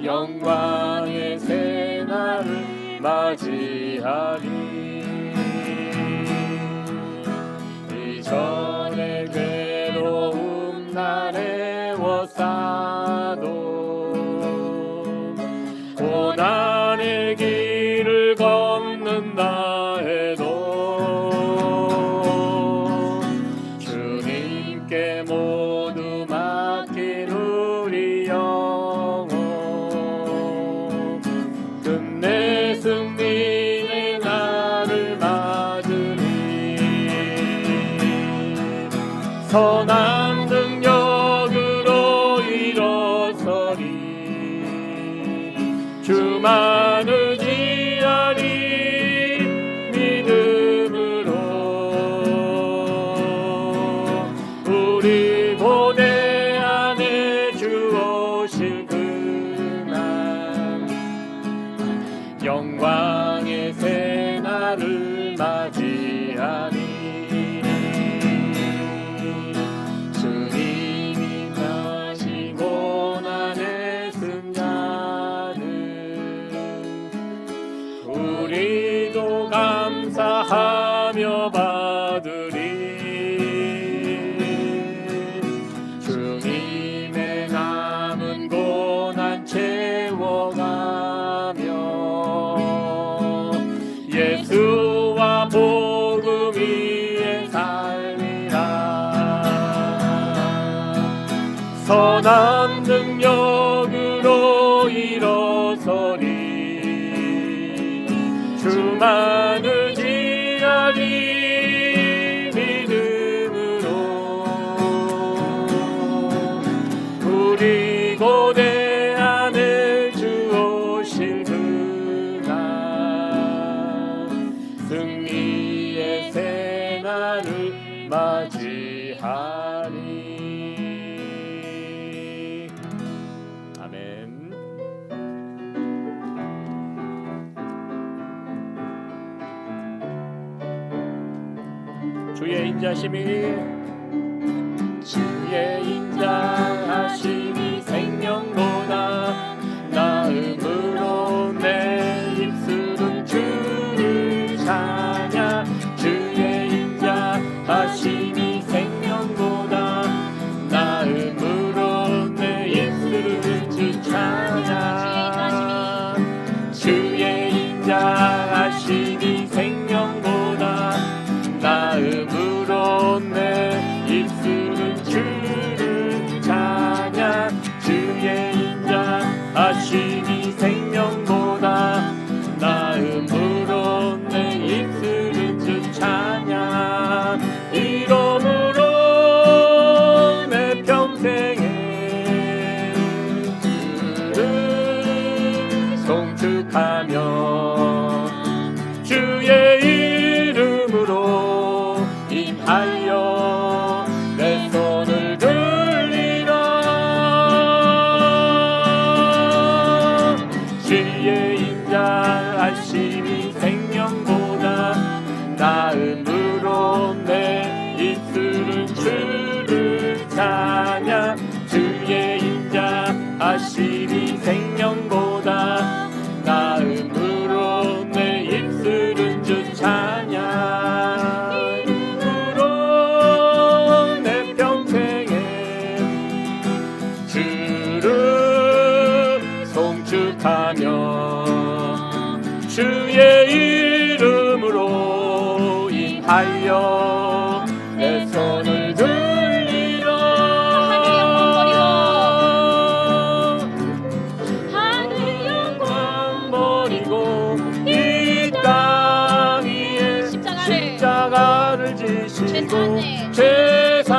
영광의 새날을 맞이하리. 이전의 괴로움 날 애워싸도 고난의 길을 걷는다 해도 주님께 모두 맡긴 우리 영혼 끝내 승리의 날을 맞으리. 선한 능력으로 일어서리. 주만 의지하리. 믿음으로 우리 고대 안에 주 오실 그날 영광의 새날을 맞이하리. 주님이 다시 고난의 승자는 우리도 감사하며 받으리. 주님의 남은 고난 채워가며 예수와 복음 위에 살리라. 선한 능력으로 일어서리. 주만 의지하리. 믿음으로 우리 고대 안에 주 오실 그날 승리의 새날을 맞이하리. 아멘. 주의 인자심이 생명보다 나음으로 내 입술은 주를 찬양. 주의 인자하심이 생명보다 나음으로 내 입술은 주 찬양. 주의 인자하심이 생명보다 나음으로 내 입술은 주를 찬양. 주의 인자하심이 생명보다 나음으로 내 입술은 주 찬양. 이러므로 내 평생에 주를 송축하며 주의 이름으로 인하여 내 손을 들리라. 주의 인자하심이 생명보다 나음으로 내 입술은 주를 찬양. 주의 인자하심이 생명보다 나음으로 내 입술은 주 찬양. 이름으로 내 평생에 주를 송축하며 주의 이름으로 인하여 내 손을 들리라. 하늘 영광 버리고 이 땅 위에 십자가를 지시고 죄사했네.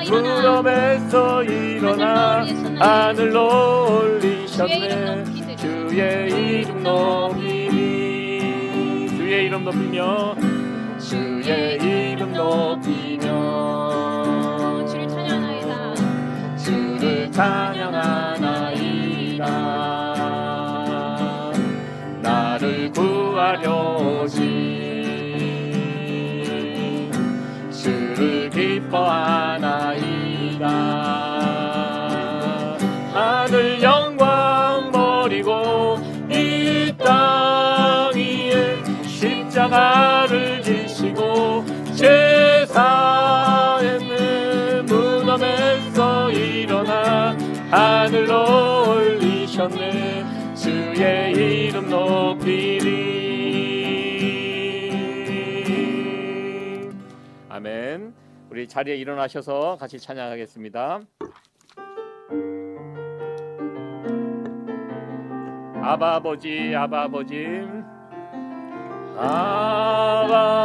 무덤에서 일어나 하늘로 올리셨네. 주의 이름 높이리. 주의 이름 높이며 주의 이름 높이며 주를 찬양하나이다. 주를 찬양하나이다. 나를 구하려 오신 주를 기뻐하나이다. 하늘 하늘로 올리셨네. 주의 이름 높이리. 아멘. 우리 자리에 일어나셔서 같이 찬양하겠습니다. 아바아버지 아바아버지 아바아버지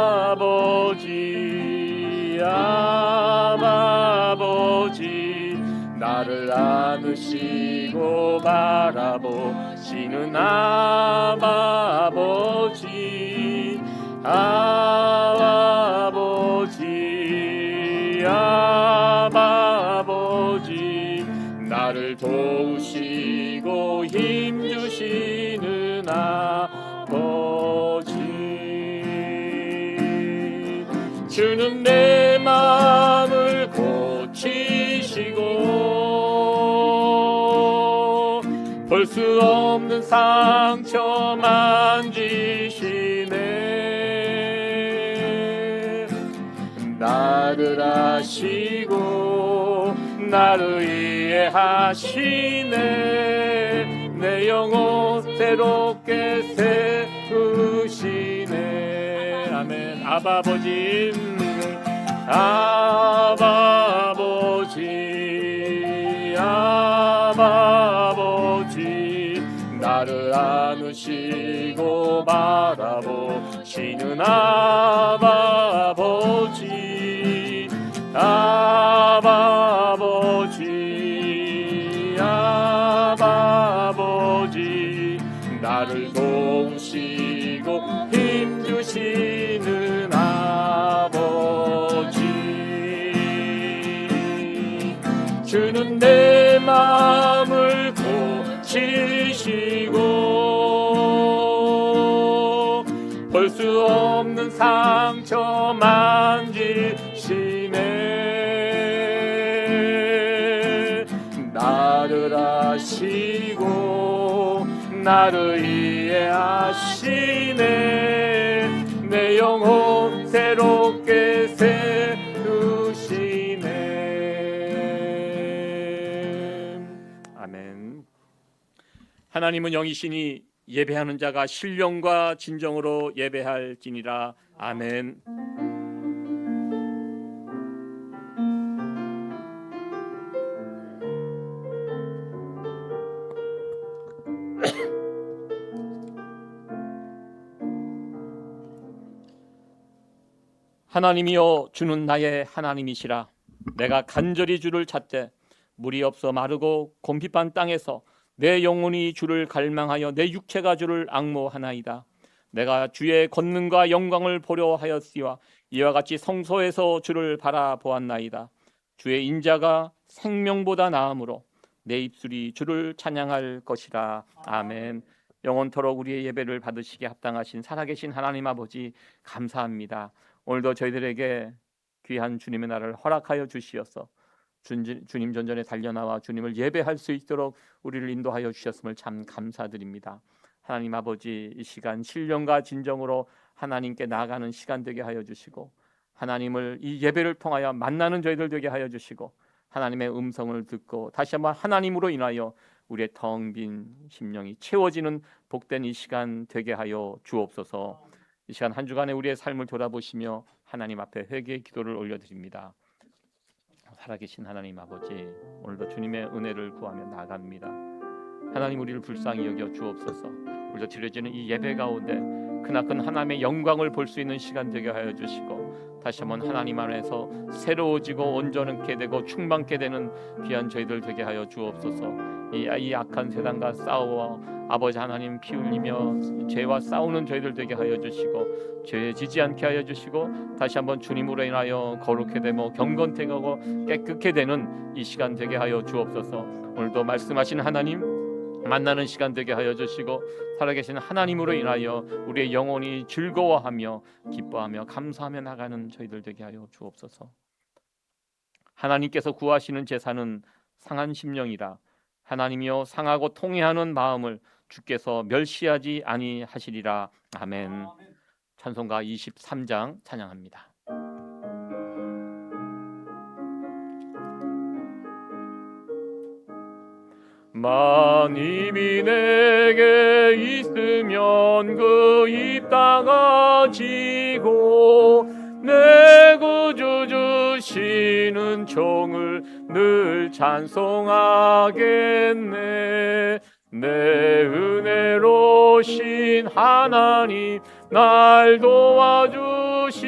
아바아버지 나를 안으시고 바라보시는 아바아버지 아바아버지 아바아버지 나를 도우시고 힘주시는 아버지 주는 내 마음을 고치시고 볼 수 없는 상처 만지시네. 나를 아시고 나를 이해하시네. 내 영혼 새롭게 세우시네. 아멘. 아바아버지 아바아버지 아바아버지 나를 안으시고 바라보시는 아바아버지 아바아버지 아바아버지 나를 도우시고 힘주시는 아버지 주는 내 마음을 고치시고 볼 수 없는 상처 만지시네. 나를 아시고 나를 이해하시네. 내 영혼 새롭게 세우시네. 아멘. 하나님은 영이시니 예배하는 자가 신령과 진정으로 예배할지니라. 아멘. 하나님이여 주는 나의 하나님이시라. 내가 간절히 주를 찾되 물이 없어 마르고 곰핍한 땅에서 내 영혼이 주를 갈망하여 내 육체가 주를 앙모하나이다. 내가 주의 권능과 영광을 보려 하였으와 이와 같이 성소에서 주를 바라보았나이다. 주의 인자가 생명보다 나음으로 내 입술이 주를 찬양할 것이라. 아멘. 영원토록 우리의 예배를 받으시게 합당하신 살아계신 하나님 아버지 감사합니다. 오늘도 저희들에게 귀한 주님의 날을 허락하여 주시어서 주님 전전에 달려나와 주님을 예배할 수 있도록 우리를 인도하여 주셨음을 참 감사드립니다. 하나님 아버지 이 시간 신령과 진정으로 하나님께 나아가는 시간 되게 하여 주시고 하나님을 이 예배를 통하여 만나는 저희들 되게 하여 주시고 하나님의 음성을 듣고 다시 한번 하나님으로 인하여 우리의 텅 빈 심령이 채워지는 복된 이 시간 되게 하여 주옵소서. 이 시간 한 주간의 우리의 삶을 돌아보시며 하나님 앞에 회개의 기도를 올려드립니다. 살아계신 하나님 아버지, 오늘도 주님의 은혜를 구하며 나아갑니다. 하나님 우리를 불쌍히 여겨 주옵소서. 우리가 드려지는 이 예배 가운데 크나큰 하나님의 영광을 볼 수 있는 시간 되게 하여 주시고 다시 한번 하나님 안에서 새로워지고 온전하게 되고 충만케 되는 귀한 저희들 되게 하여 주옵소서. 이 악한 세상과 싸워 아버지 하나님 피 흘리며 죄와 싸우는 저희들 되게 하여 주시고 죄에 지지 않게 하여 주시고 다시 한번 주님으로 인하여 거룩해 되고 경건케 되고 깨끗게 되는 이 시간 되게 하여 주옵소서. 오늘도 말씀하신 하나님 만나는 시간 되게 하여 주시고 살아계신 하나님으로 인하여 우리의 영혼이 즐거워하며 기뻐하며 감사하며 나가는 저희들 되게 하여 주옵소서. 하나님께서 구하시는 제사는 상한 심령이라. 하나님이여 상하고 통회하는 마음을 주께서 멸시하지 아니하시리라. 아멘. 찬송가 23장 찬양합니다. 만입이 내게 있으면 그 입 닫아지고 내 구주 주시는 종을 늘 찬송하겠네. 내 은혜로신 하나님 날 도와주시고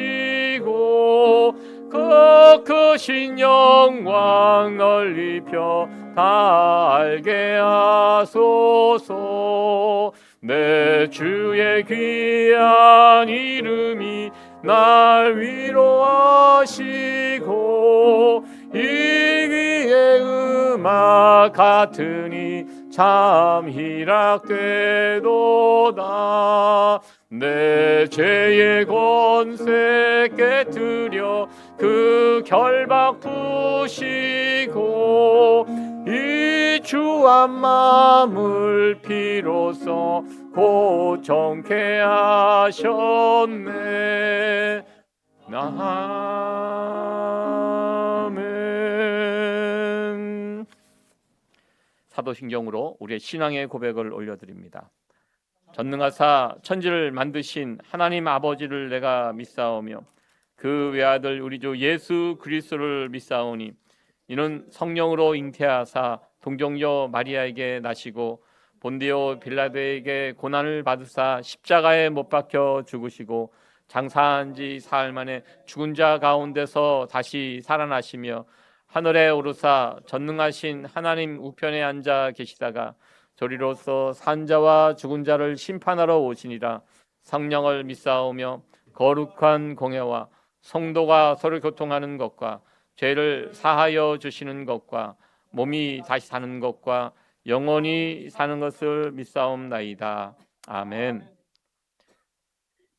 그 크신 영광 널리 펴 다 알게 하소서. 내 주의 귀한 이름이 날 위로하시고 이기의 음악 같으니 참 희락되도다. 내 죄의 권세 깨뜨려 그 결박 푸시고 이 주한 마음을 비로소 고정케 하셨네. 아멘. 사도신경으로 우리의 신앙의 고백을 올려드립니다. 전능하사 천지를 만드신 하나님 아버지를 내가 믿사오며 그 외아들 우리 주 예수 그리스도를 믿사오니 이는 성령으로 잉태하사 동정녀 마리아에게 나시고 본디오 빌라도에게 고난을 받으사 십자가에 못 박혀 죽으시고 장사한 지 사흘 만에 죽은 자 가운데서 다시 살아나시며 하늘에 오르사 전능하신 하나님 우편에 앉아 계시다가 저리로서 산자와 죽은 자를 심판하러 오시니라. 성령을 믿사오며 거룩한 공회와 성도가 서로 교통하는 것과 죄를 사하여 주시는 것과 몸이 다시 사는 것과 영원히 사는 것을 믿사옵나이다. 아멘.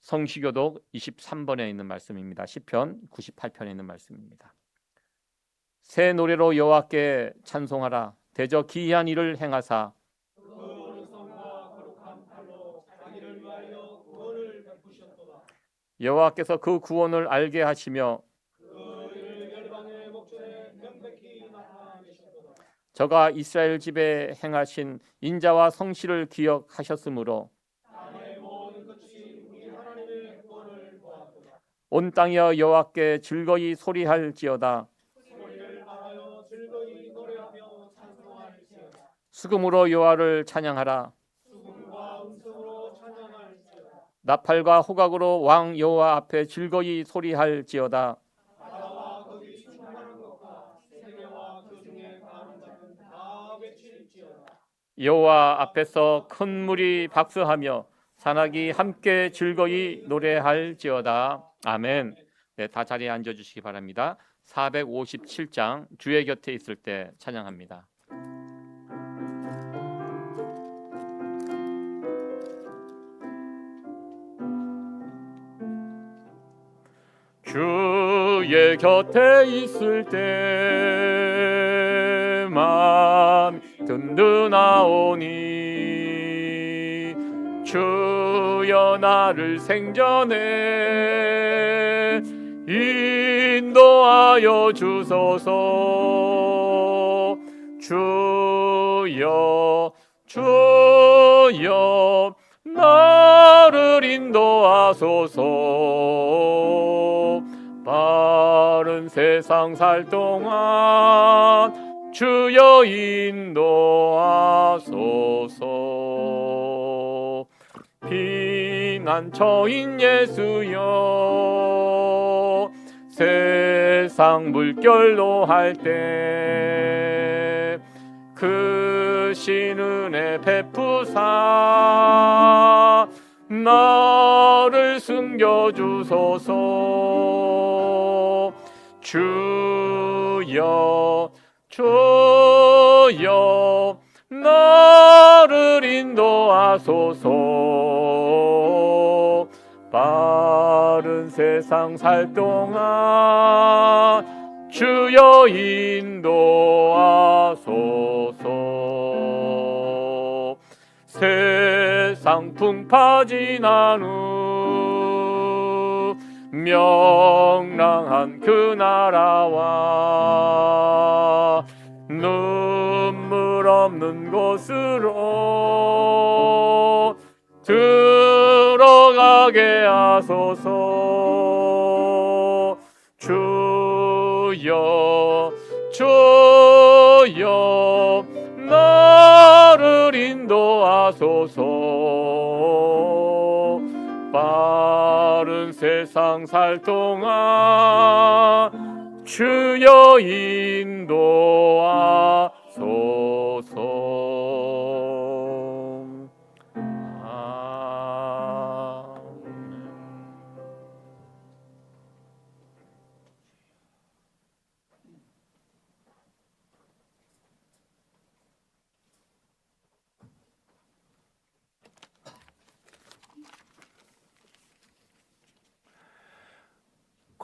성시교독 23번에 있는 말씀입니다. 시편 98편에 있는 말씀입니다. 새 노래로 여호와께 찬송하라. 대저 기이한 일을 행하사 여호와께서 그 구원을 알게 하시며 저가 이스라엘 집에 행하신 인자와 성실을 기억하셨으므로 온 땅이여 여호와께 즐거이 소리할지어다. 수금으로 여호와를 찬양하라. 나팔과 호각으로 왕 여호와 앞에 즐거이 소리할지어다. 여호와 앞에서 큰 물이 박수하며 산악이 함께 즐거이 노래할지어다. 아멘. 네, 다 자리에 앉아주시기 바랍니다. 457장 주의 곁에 있을 때 찬양합니다. 주의 곁에 있을 때 마음이 든든하오니 주여 나를 생전에 인도하여 주소서. 주여 주여 나를 인도하소서. 바른 세상 살 동안 주여 인도하소서. 피난처인 예수여 세상 물결로 할 때 크신 은혜 베푸사 나를 숨겨주소서. 주여 주여 나를 인도하소서. 바른 세상 살 동안 주여 인도하소서. 세상 풍파 지난 후 명랑한 그 나라와 눈물 없는 곳으로 들어가게 하소서. 주여 주여 나를 인도하소서. 빠른 세상 살 동안 주여 인도하소서.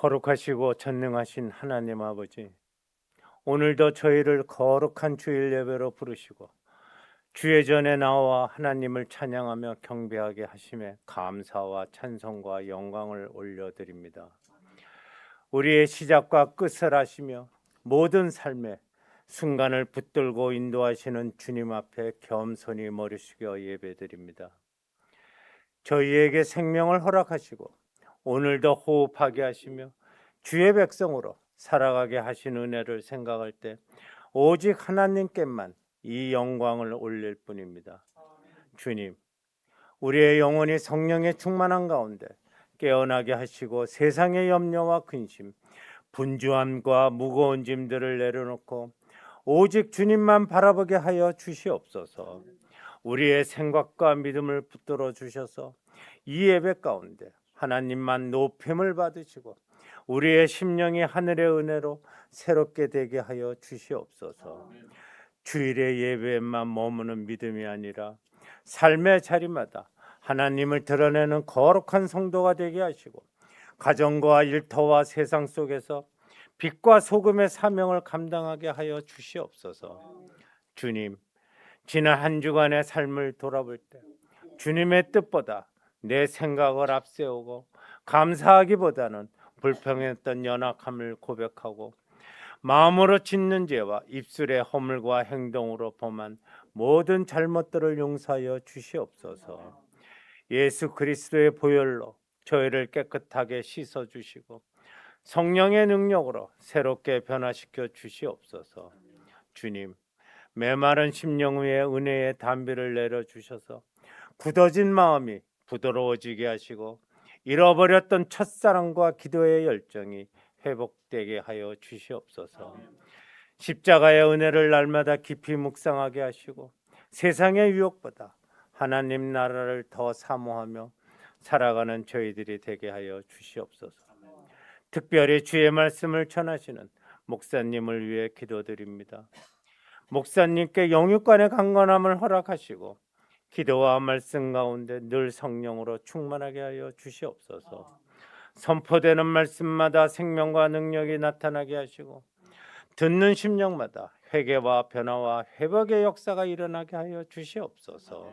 거룩하시고 전능하신 하나님 아버지, 오늘도 저희를 거룩한 주일 예배로 부르시고 주의 전에 나와 하나님을 찬양하며 경배하게 하심에 감사와 찬송과 영광을 올려드립니다. 우리의 시작과 끝을 아시며 모든 삶의 순간을 붙들고 인도하시는 주님 앞에 겸손히 머리 숙여 예배드립니다. 저희에게 생명을 허락하시고 오늘도 호흡하게 하시며 주의 백성으로 살아가게 하신 은혜를 생각할 때 오직 하나님께만 이 영광을 올릴 뿐입니다. 주님, 우리의 영혼이 성령의 충만한 가운데 깨어나게 하시고 세상의 염려와 근심, 분주함과 무거운 짐들을 내려놓고 오직 주님만 바라보게 하여 주시옵소서. 우리의 생각과 믿음을 붙들어 주셔서 이 예배 가운데 하나님만 높임을 받으시고 우리의 심령이 하늘의 은혜로 새롭게 되게 하여 주시옵소서. 주일의 예배에만 머무는 믿음이 아니라 삶의 자리마다 하나님을 드러내는 거룩한 성도가 되게 하시고 가정과 일터와 세상 속에서 빛과 소금의 사명을 감당하게 하여 주시옵소서. 주님, 지난 한 주간의 삶을 돌아볼 때 주님의 뜻보다 내 생각을 앞세우고 감사하기보다는 불평했던 연약함을 고백하고 마음으로 짓는 죄와 입술의 허물과 행동으로 범한 모든 잘못들을 용서하여 주시옵소서. 예수 그리스도의 보혈로 저희를 깨끗하게 씻어 주시고 성령의 능력으로 새롭게 변화시켜 주시옵소서. 주님, 메마른 심령 위에 은혜의 담비를 내려 주셔서 굳어진 마음이 부드러워지게 하시고 잃어버렸던 첫사랑과 기도의 열정이 회복되게 하여 주시옵소서. 십자가의 은혜를 날마다 깊이 묵상하게 하시고 세상의 유혹보다 하나님 나라를 더 사모하며 살아가는 저희들이 되게 하여 주시옵소서. 특별히 주의 말씀을 전하시는 목사님을 위해 기도드립니다. 목사님께 영육간의 강건함을 허락하시고 기도와 말씀 가운데 늘 성령으로 충만하게 하여 주시옵소서. 선포되는 말씀마다 생명과 능력이 나타나게 하시고 듣는 심령마다 회개와 변화와 회복의 역사가 일어나게 하여 주시옵소서.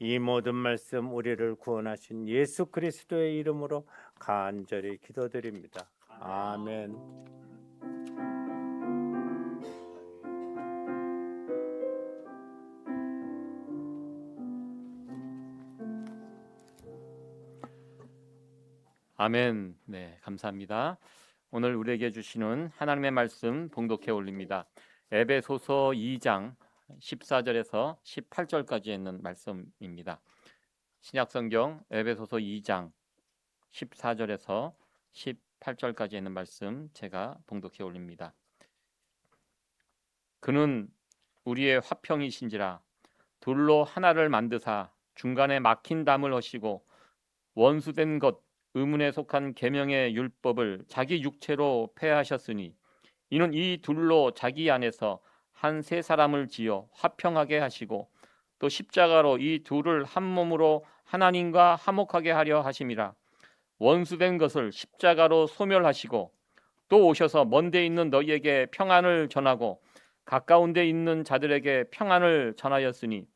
이 모든 말씀 우리를 구원하신 예수 그리스도의 이름으로 간절히 기도드립니다. 아멘. 아멘. 네, 감사합니다. 오늘 우리에게 주시는 하나님의 말씀 봉독해 올립니다. 에베소서 2장 14절에서 18절까지 있는 말씀입니다. 신약성경 에베소서 2장 14절에서 18절까지 있는 말씀 제가 봉독해 올립니다. 그는 우리의 화평이신지라 둘로 하나를 만드사 중간에 막힌 담을 허시고 원수된 것 의문에 속한 계명의 율법을 자기 육체로 폐하셨으니 이는 이 둘로 자기 안에서 한 세 사람을 지어 화평하게 하시고 또 십자가로 이 둘을 한 몸으로 하나님과 화목하게 하려 하심이라. 원수된 것을 십자가로 소멸하시고 또 오셔서 먼데 있는 너희에게 평안을 전하고 가까운 데 있는 자들에게 평안을 전하였으니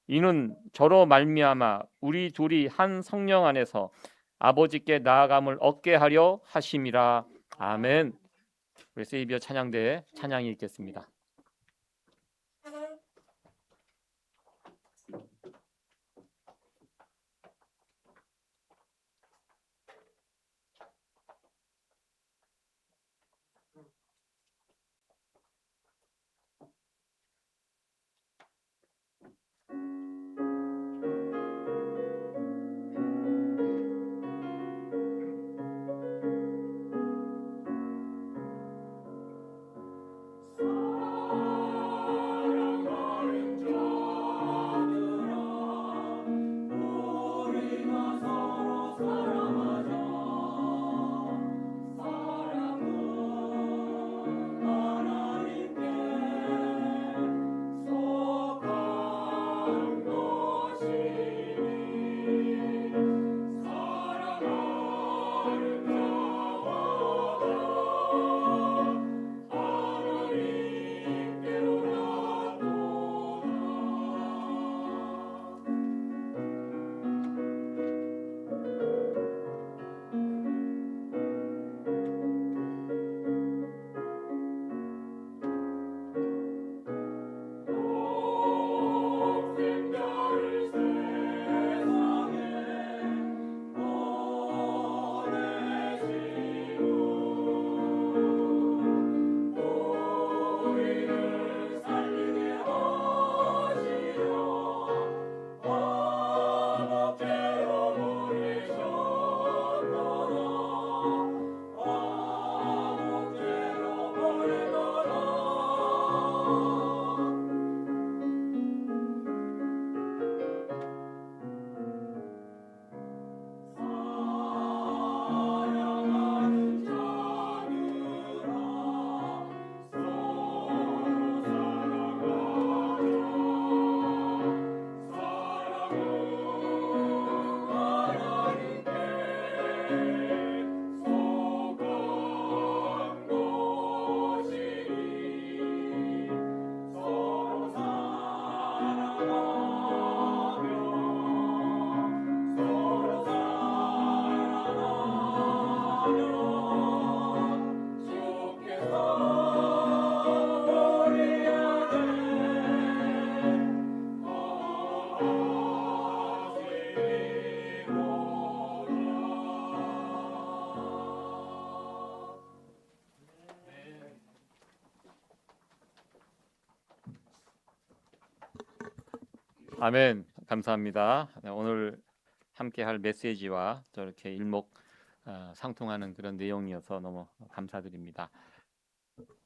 이는 저로 말미암아 우리 둘이 한 성령 안에서 아버지께 나아감을 얻게 하려 하심이라. 아멘. 우리 세이비어 찬양대에 찬양이 있겠습니다. 아멘. 감사합니다. 네, 오늘 함께 할 메시지와 저렇게 상통하는 그런 내용이어서 너무 감사드립니다.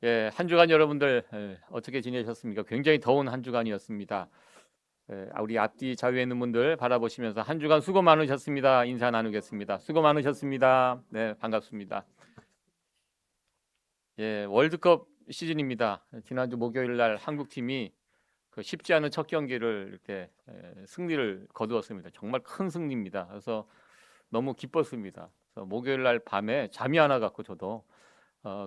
예, 한 주간 여러분들 어떻게 지내셨습니까? 굉장히 더운 한 주간이었습니다. 우리 앞뒤 자유에 있는 분들 바라보시면서 한 주간 수고 많으셨습니다. 인사 나누겠습니다. 수고 많으셨습니다. 네, 반갑습니다. 예, 월드컵 시즌입니다. 지난주 목요일 날 한국 팀이 그 쉽지 않은 첫 경기를 이렇게 승리를 거두었습니다. 정말 큰 승리입니다. 그래서 너무 기뻤습니다. 그래서 목요일 날 밤에 잠이 안 와갖고 저도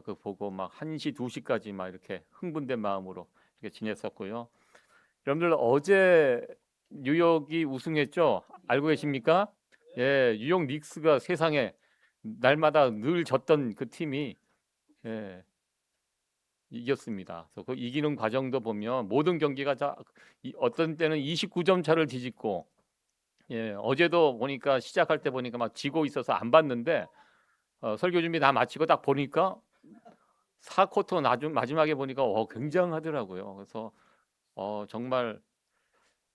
그 보고 막 1시, 2시까지 막 이렇게 흥분된 마음으로 이렇게 지냈었고요. 여러분들 어제 뉴욕이 우승했죠? 알고 계십니까? 예, 뉴욕 닉스가 세상에 날마다 늘 졌던 그 팀이 예, 이겼습니다. 그래서 그 이기는 과정도 보면 모든 경기가 어떤 때는 29점 차를 뒤집고 예, 어제도 보니까 시작할 때 보니까 막 지고 있어서 안 봤는데 설교 준비 다 마치고 딱 보니까 4쿼터 마지막에 보니까 굉장하더라고요. 그래서 정말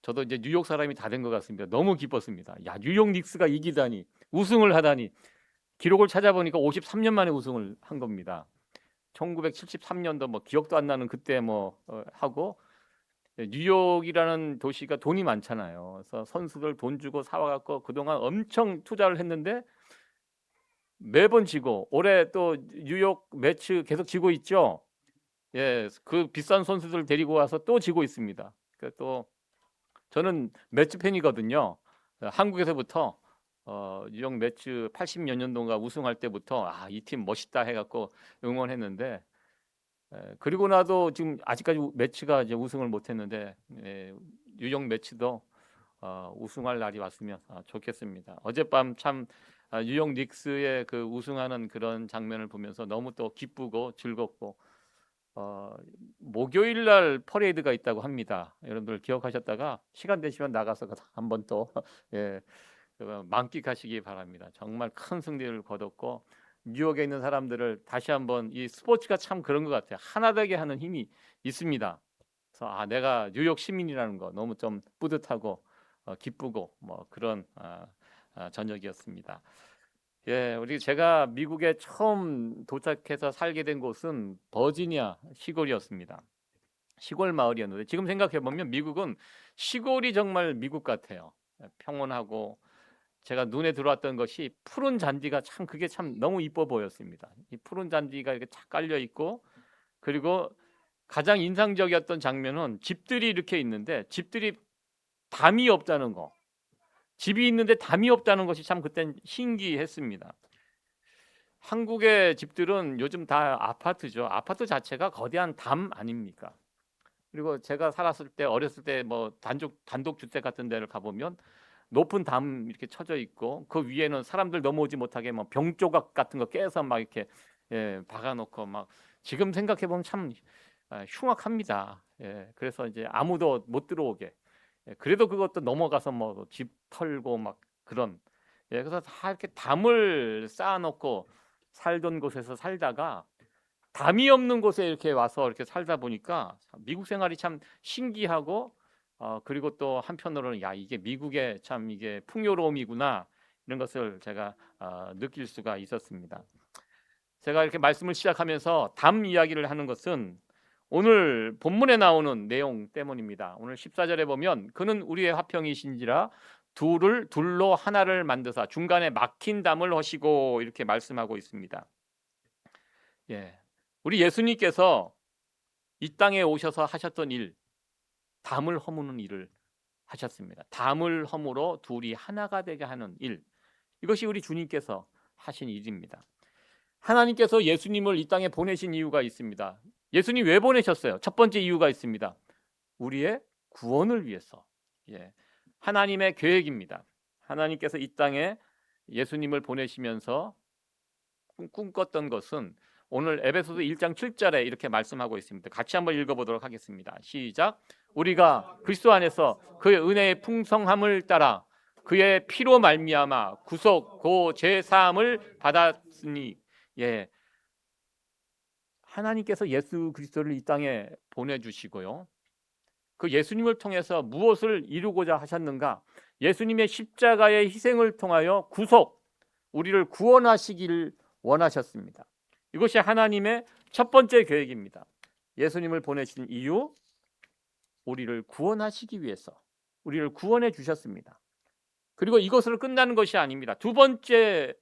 저도 이제 뉴욕 사람이 다 된 것 같습니다. 너무 기뻤습니다. 야, 뉴욕 닉스가 이기다니, 우승을 하다니. 기록을 찾아보니까 53년 만에 우승을 한 겁니다. 1973년도 뭐 기억도 안 나는 그때 하고 뉴욕이라는 도시가 돈이 많잖아요. 그래서 선수들 돈 주고 사와갖고 그동안 엄청 투자를 했는데 매번 지고 올해 또 뉴욕 매치 계속 지고 있죠. 예, 그 비싼 선수들 데리고 와서 또 지고 있습니다. 그러니까 또 저는 매치 팬이거든요. 한국에서부터 뉴욕 매치 80몇 년도인가 우승할 때부터 이 팀 멋있다 해갖고 응원했는데 그리고 나도 지금 아직까지 매치가 이제 우승을 못했는데 뉴욕 매치도 우승할 날이 왔으면 좋겠습니다. 어젯밤 참 뉴욕 닉스의 그 우승하는 그런 장면을 보면서 너무 또 기쁘고 즐겁고 목요일 날 퍼레이드가 있다고 합니다. 여러분들 기억하셨다가 시간 되시면 나가서 한번 또 예, 만끽하시기 바랍니다. 정말 큰 승리를 거뒀고 뉴욕에 있는 사람들을 다시 한번 이 스포츠가 참 그런 것 같아요. 하나 되게 하는 힘이 있습니다. 그래서 내가 뉴욕 시민이라는 거 너무 좀 뿌듯하고 기쁘고 뭐 그런 저녁이었습니다. 예, 제가 미국에 처음 도착해서 살게 된 곳은 버지니아 시골이었습니다. 시골 마을이었는데 지금 생각해 보면 미국은 시골이 정말 미국 같아요. 평온하고 제가 눈에 들어왔던 것이 푸른 잔디가 참 그게 참 너무 이뻐 보였습니다. 이 푸른 잔디가 이렇게 착 깔려 있고 그리고 가장 인상적이었던 장면은 집들이 이렇게 있는데 집들이 담이 없다는 거. 집이 있는데 담이 없다는 것이 참 그땐 신기했습니다. 한국의 집들은 요즘 다 아파트죠. 아파트 자체가 거대한 담 아닙니까? 그리고 제가 살았을 때 어렸을 때 뭐 단독 주택 같은 데를 가보면 높은 담 이렇게 쳐져 있고 그 위에는 사람들 넘어오지 못하게 뭐 병 조각 같은 거 깨서 막 이렇게 박아놓고 막 지금 생각해 보면 참 흉악합니다. 그래서 이제 아무도 못 들어오게. 그래도 그것도 넘어가서 뭐 집 털고 막 그런. 그래서 다 이렇게 담을 쌓아놓고 살던 곳에서 살다가 담이 없는 곳에 이렇게 와서 이렇게 살다 보니까 미국 생활이 참 신기하고 그리고 또 한편으로는 이게 미국의 참 이게 풍요로움이구나 이런 것을 제가 느낄 수가 있었습니다. 제가 이렇게 말씀을 시작하면서 담 이야기를 하는 것은 오늘 본문에 나오는 내용 때문입니다. 오늘 14절에 보면 그는 우리의 화평이신지라 둘로 하나를 만드사 중간에 막힌 담을 허시고 이렇게 말씀하고 있습니다. 우리 예수님께서 이 땅에 오셔서 하셨던 일, 담을 허무는 일을 하셨습니다. 담을 허물어 둘이 하나가 되게 하는 일, 이것이 우리 주님께서 하신 일입니다. 하나님께서 예수님을 이 땅에 보내신 이유가 있습니다. 예수님 왜 보내셨어요? 첫 번째 이유가 있습니다. 우리의 구원을 위해서. 하나님의 계획입니다. 하나님께서 이 땅에 예수님을 보내시면서 꿈꿨던 것은 오늘 에베소서 1장 7절에 이렇게 말씀하고 있습니다. 같이 한번 읽어보도록 하겠습니다. 시작. 우리가 그리스도 안에서 그의 은혜의 풍성함을 따라 그의 피로 말미암아 구속 고 제사함을 받았으니 하나님께서 예수 그리스도를 이 땅에 보내주시고요. 그 예수님을 통해서 무엇을 이루고자 하셨는가? 예수님의 십자가의 희생을 통하여 구속, 우리를 구원하시기를 원하셨습니다. 이것이 하나님의 첫 번째 계획입니다. 예수님을 보내신 이유, 우리를 구원하시기 위해서 우리를 구원해 주셨습니다. 그리고 이것으로 끝나는 것이 아닙니다. 두 번째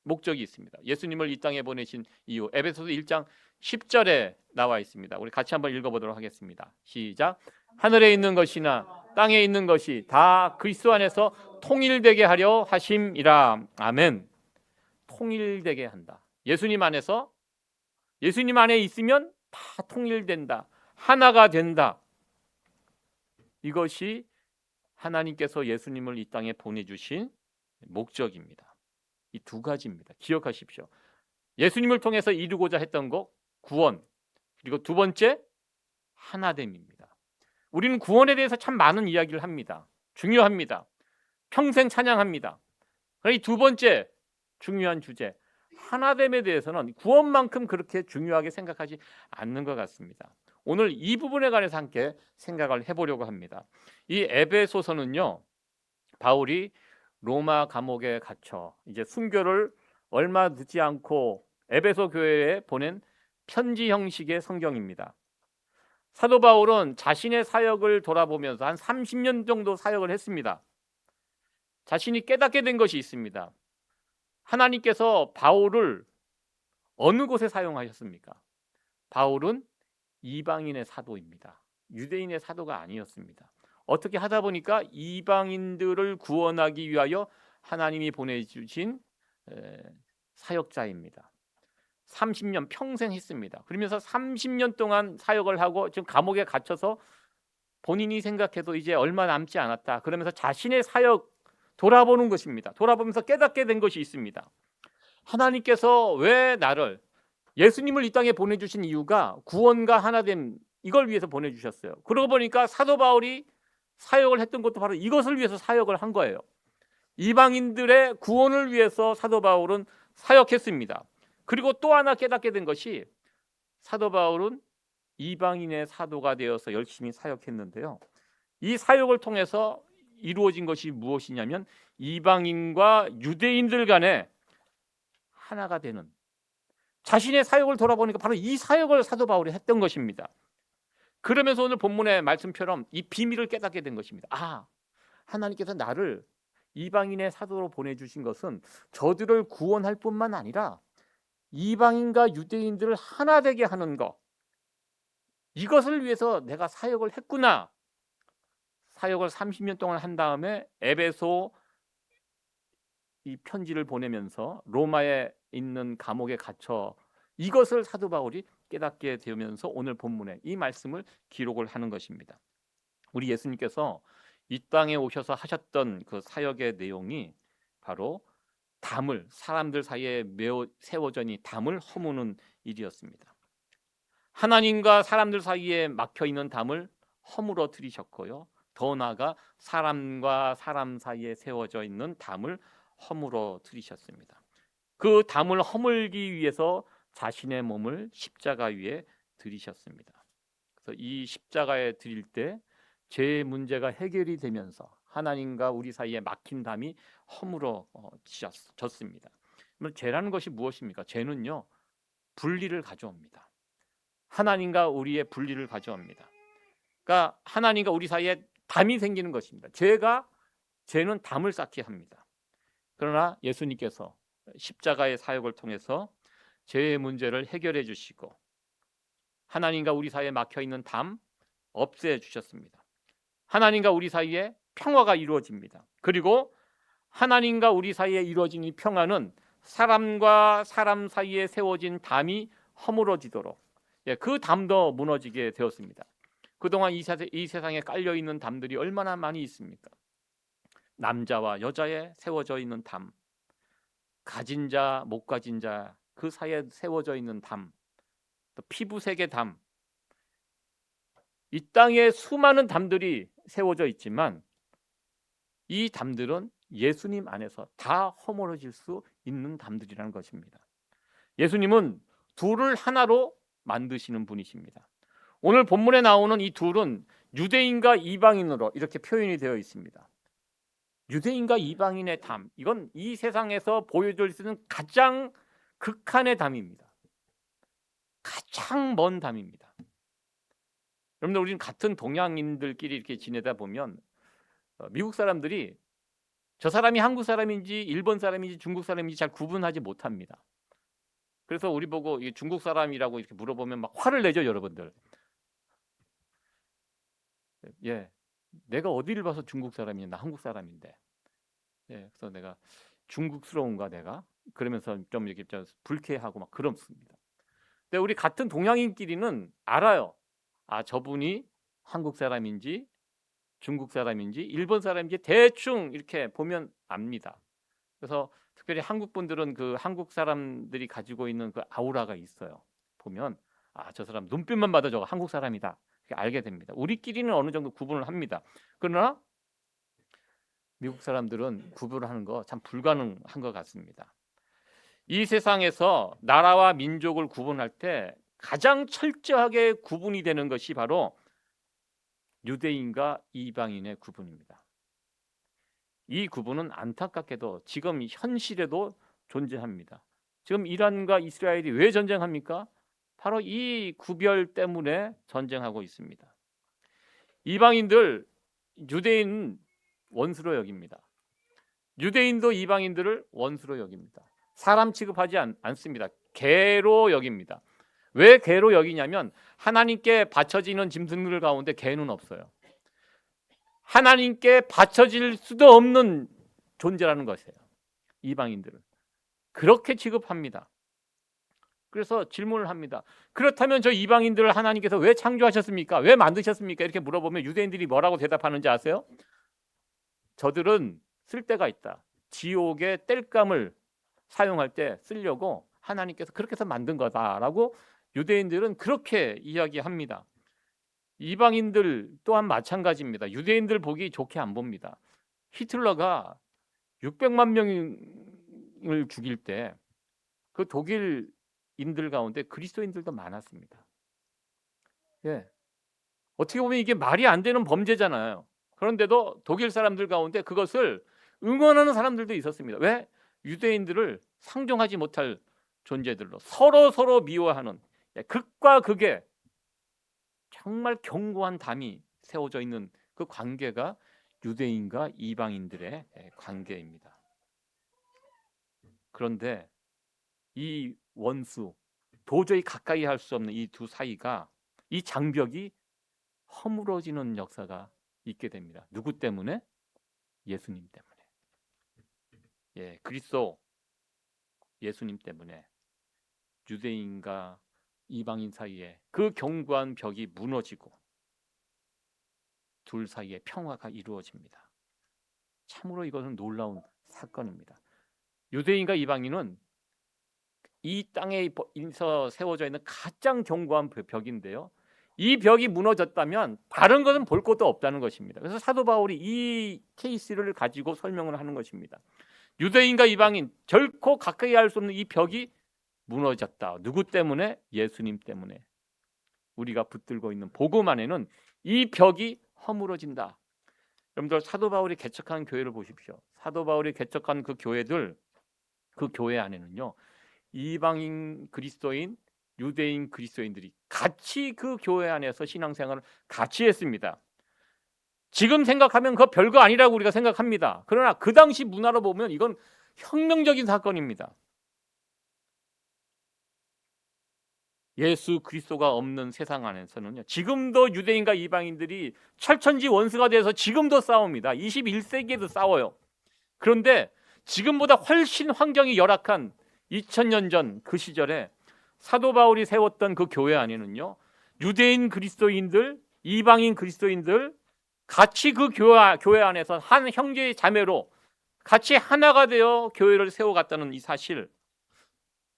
목적이 있습니다. 예수님을 이 땅에 보내신 이유, 에베소서 1장 10절에 나와 있습니다. 우리 같이 한번 읽어보도록 하겠습니다. 시작. 하늘에 있는 것이나 땅에 있는 것이 다 그리스도 안에서 통일되게 하려 하심이라. 아멘. 통일되게 한다. 예수님 안에서, 예수님 안에 있으면 다 통일된다. 하나가 된다. 이것이 하나님께서 예수님을 이 땅에 보내주신 목적입니다. 이 두 가지입니다. 기억하십시오. 예수님을 통해서 이루고자 했던 것, 구원. 그리고 두 번째, 하나됨입니다. 우리는 구원에 대해서 참 많은 이야기를 합니다. 중요합니다. 평생 찬양합니다. 그러나 이 두 번째 중요한 주제, 하나됨에 대해서는 구원만큼 그렇게 중요하게 생각하지 않는 것 같습니다. 오늘 이 부분에 관해서 함께 생각을 해보려고 합니다. 이 에베소서는요, 바울이 로마 감옥에 갇혀 이제 순교를 얼마 늦지 않고 에베소 교회에 보낸 편지 형식의 성경입니다. 사도 바울은 자신의 사역을 돌아보면서 한 30년 정도 사역을 했습니다. 자신이 깨닫게 된 것이 있습니다. 하나님께서 바울을 어느 곳에 사용하셨습니까? 바울은 이방인의 사도입니다. 유대인의 사도가 아니었습니다. 어떻게 하다 보니까 이방인들을 구원하기 위하여 하나님이 보내주신 사역자입니다. 30년 평생 했습니다. 그러면서 30년 동안 사역을 하고 지금 감옥에 갇혀서 본인이 생각해도 이제 얼마 남지 않았다. 그러면서 자신의 사역 돌아보는 것입니다. 돌아보면서 깨닫게 된 것이 있습니다. 하나님께서 왜 나를, 예수님을 이 땅에 보내주신 이유가 구원과 하나됨, 이걸 위해서 보내주셨어요. 그러고 보니까 사도 바울이 사역을 했던 것도 바로 이것을 위해서 사역을 한 거예요. 이방인들의 구원을 위해서 사도 바울은 사역했습니다. 그리고 또 하나 깨닫게 된 것이, 사도 바울은 이방인의 사도가 되어서 열심히 사역했는데요. 이 사역을 통해서 이루어진 것이 무엇이냐면 이방인과 유대인들 간에 하나가 되는, 자신의 사역을 돌아보니까 바로 이 사역을 사도 바울이 했던 것입니다. 그러면서 오늘 본문의 말씀처럼 이 비밀을 깨닫게 된 것입니다. 아, 하나님께서 나를 이방인의 사도로 보내주신 것은 저들을 구원할 뿐만 아니라 이방인과 유대인들을 하나 되게 하는 것, 이것을 위해서 내가 사역을 했구나. 사역을 30년 동안 한 다음에 에베소 이 편지를 보내면서 로마에 있는 감옥에 갇혀 이것을 사도 바울이 깨닫게 되면서 오늘 본문에 이 말씀을 기록을 하는 것입니다. 우리 예수님께서 이 땅에 오셔서 하셨던 그 사역의 내용이 바로 담을, 사람들 사이에 세워져 있는 담을 허무는 일이었습니다. 하나님과 사람들 사이에 막혀 있는 담을 허물어 들이셨고요. 더 나아가 사람과 사람 사이에 세워져 있는 담을 허물어 들이셨습니다. 그 담을 허물기 위해서 자신의 몸을 십자가 위에 들이셨습니다. 그래서 이 십자가에 들일 때 죄의 문제가 해결이 되면서 하나님과 우리 사이에 막힌 담이 허물어졌습니다. 죄라는 것이 무엇입니까? 죄는요, 분리를 가져옵니다. 하나님과 우리의 분리를 가져옵니다. 그러니까 하나님과 우리 사이에 담이 생기는 것입니다. 죄는 담을 쌓게 합니다. 그러나 예수님께서 십자가의 사역을 통해서 죄의 문제를 해결해 주시고 하나님과 우리 사이에 막혀 있는 담 없애 주셨습니다. 하나님과 우리 사이에 평화가 이루어집니다. 그리고 하나님과 우리 사이에 이루어진 이 평화는 사람과 사람 사이에 세워진 담이 허물어지도록, 그 담도 무너지게 되었습니다. 그동안 이 세상에 깔려있는 담들이 얼마나 많이 있습니까? 남자와 여자에 세워져 있는 담, 가진 자, 못 가진 자, 그 사이에 세워져 있는 담, 또 피부색의 담, 이 땅에 수많은 담들이 세워져 있지만 이 담들은 예수님 안에서 다 허물어질 수 있는 담들이라는 것입니다. 예수님은 둘을 하나로 만드시는 분이십니다. 오늘 본문에 나오는 이 둘은 유대인과 이방인으로 이렇게 표현이 되어 있습니다. 유대인과 이방인의 담, 이건 이 세상에서 보여줄 수 있는 가장 극한의 담입니다. 가장 먼 담입니다. 여러분들, 우리는 같은 동양인들끼리 이렇게 지내다 보면 미국 사람들이 저 사람이 한국 사람인지 일본 사람인지 중국 사람인지 잘 구분하지 못합니다. 그래서 우리 보고 중국 사람이라고 이렇게 물어보면 막 화를 내죠, 여러분들. 예, 내가 어디를 봐서 중국 사람이냐, 나 한국 사람인데. 예, 그래서 내가 중국스러운가 내가? 그러면서 좀 이렇게 좀 불쾌하고 막 그렇습니다. 근데 우리 같은 동양인끼리는 알아요. 아, 저분이 한국 사람인지 중국 사람인지 일본 사람인지 대충 이렇게 보면 압니다. 그래서 특별히 한국 분들은 그 한국 사람들이 가지고 있는 그 아우라가 있어요. 보면 아, 저 사람 눈빛만 봐도 저거 한국 사람이다. 알게 됩니다. 우리끼리는 어느 정도 구분을 합니다. 그러나 미국 사람들은 구분을 하는 거 참 불가능한 것 같습니다. 이 세상에서 나라와 민족을 구분할 때 가장 철저하게 구분이 되는 것이 바로 유대인과 이방인의 구분입니다. 이 구분은 안타깝게도 지금 현실에도 존재합니다. 지금 이란과 이스라엘이 왜 전쟁합니까? 바로 이 구별 때문에 전쟁하고 있습니다. 이방인들, 유대인 원수로 여깁니다. 유대인도 이방인들을 원수로 여깁니다. 사람 취급하지 않습니다. 개로 여깁니다. 왜 개로 여기냐면 하나님께 바쳐지는 짐승들 가운데 개는 없어요. 하나님께 바쳐질 수도 없는 존재라는 것이에요. 이방인들은 그렇게 취급합니다. 그래서 질문을 합니다. 그렇다면 저 이방인들을 하나님께서 왜 창조하셨습니까? 왜 만드셨습니까? 이렇게 물어보면 유대인들이 뭐라고 대답하는지 아세요? 저들은 쓸 데가 있다. 지옥의 땔감을 사용할 때 쓰려고 하나님께서 그렇게 해서 만든 거다라고 유대인들은 그렇게 이야기합니다. 이방인들 또한 마찬가지입니다. 유대인들 보기 좋게 안 봅니다. 히틀러가 600만 명을 죽일 때 그 독일인들 가운데 그리스도인들도 많았습니다. 예. 어떻게 보면 이게 말이 안 되는 범죄잖아요. 그런데도 독일 사람들 가운데 그것을 응원하는 사람들도 있었습니다. 왜? 유대인들을 상종하지 못할 존재들로 서로 미워하는 극과 극의 정말 견고한 담이 세워져 있는 그 관계가 유대인과 이방인들의 관계입니다. 그런데 이 원수, 도저히 가까이 할 수 없는 이 두 사이가, 이 장벽이 허물어지는 역사가 있게 됩니다. 누구 때문에? 예수님 때문에. 예, 그리스도 예수님 때문에 유대인과 이방인 사이에 그 견고한 벽이 무너지고 둘 사이에 평화가 이루어집니다. 참으로 이것은 놀라운 사건입니다. 유대인과 이방인은 이 땅에서 세워져 있는 가장 견고한 벽인데요. 이 벽이 무너졌다면 다른 것은 볼 것도 없다는 것입니다. 그래서 사도 바울이 이 케이스를 가지고 설명을 하는 것입니다. 유대인과 이방인 결코 가까이 할 수 없는 이 벽이 무너졌다. 누구 때문에? 예수님 때문에. 우리가 붙들고 있는 복음 안에는 이 벽이 허물어진다. 여러분들, 사도 바울이 개척한 교회를 보십시오. 사도 바울이 개척한 그 교회들, 그 교회 안에는요, 이방인 그리스도인, 유대인 그리스도인들이 같이 그 교회 안에서 신앙생활을 같이 했습니다. 지금 생각하면 그거 별거 아니라고 우리가 생각합니다. 그러나 그 당시 문화로 보면 이건 혁명적인 사건입니다. 예수 그리스도가 없는 세상 안에서는요, 지금도 유대인과 이방인들이 철천지 원수가 돼서 지금도 싸웁니다. 21세기에도 싸워요. 그런데 지금보다 훨씬 환경이 열악한 2000년 전 그 시절에 사도 바울이 세웠던 그 교회 안에는요, 유대인 그리스도인들, 이방인 그리스도인들 같이 그 교회 안에서 한 형제 자매로 같이 하나가 되어 교회를 세워갔다는 이 사실,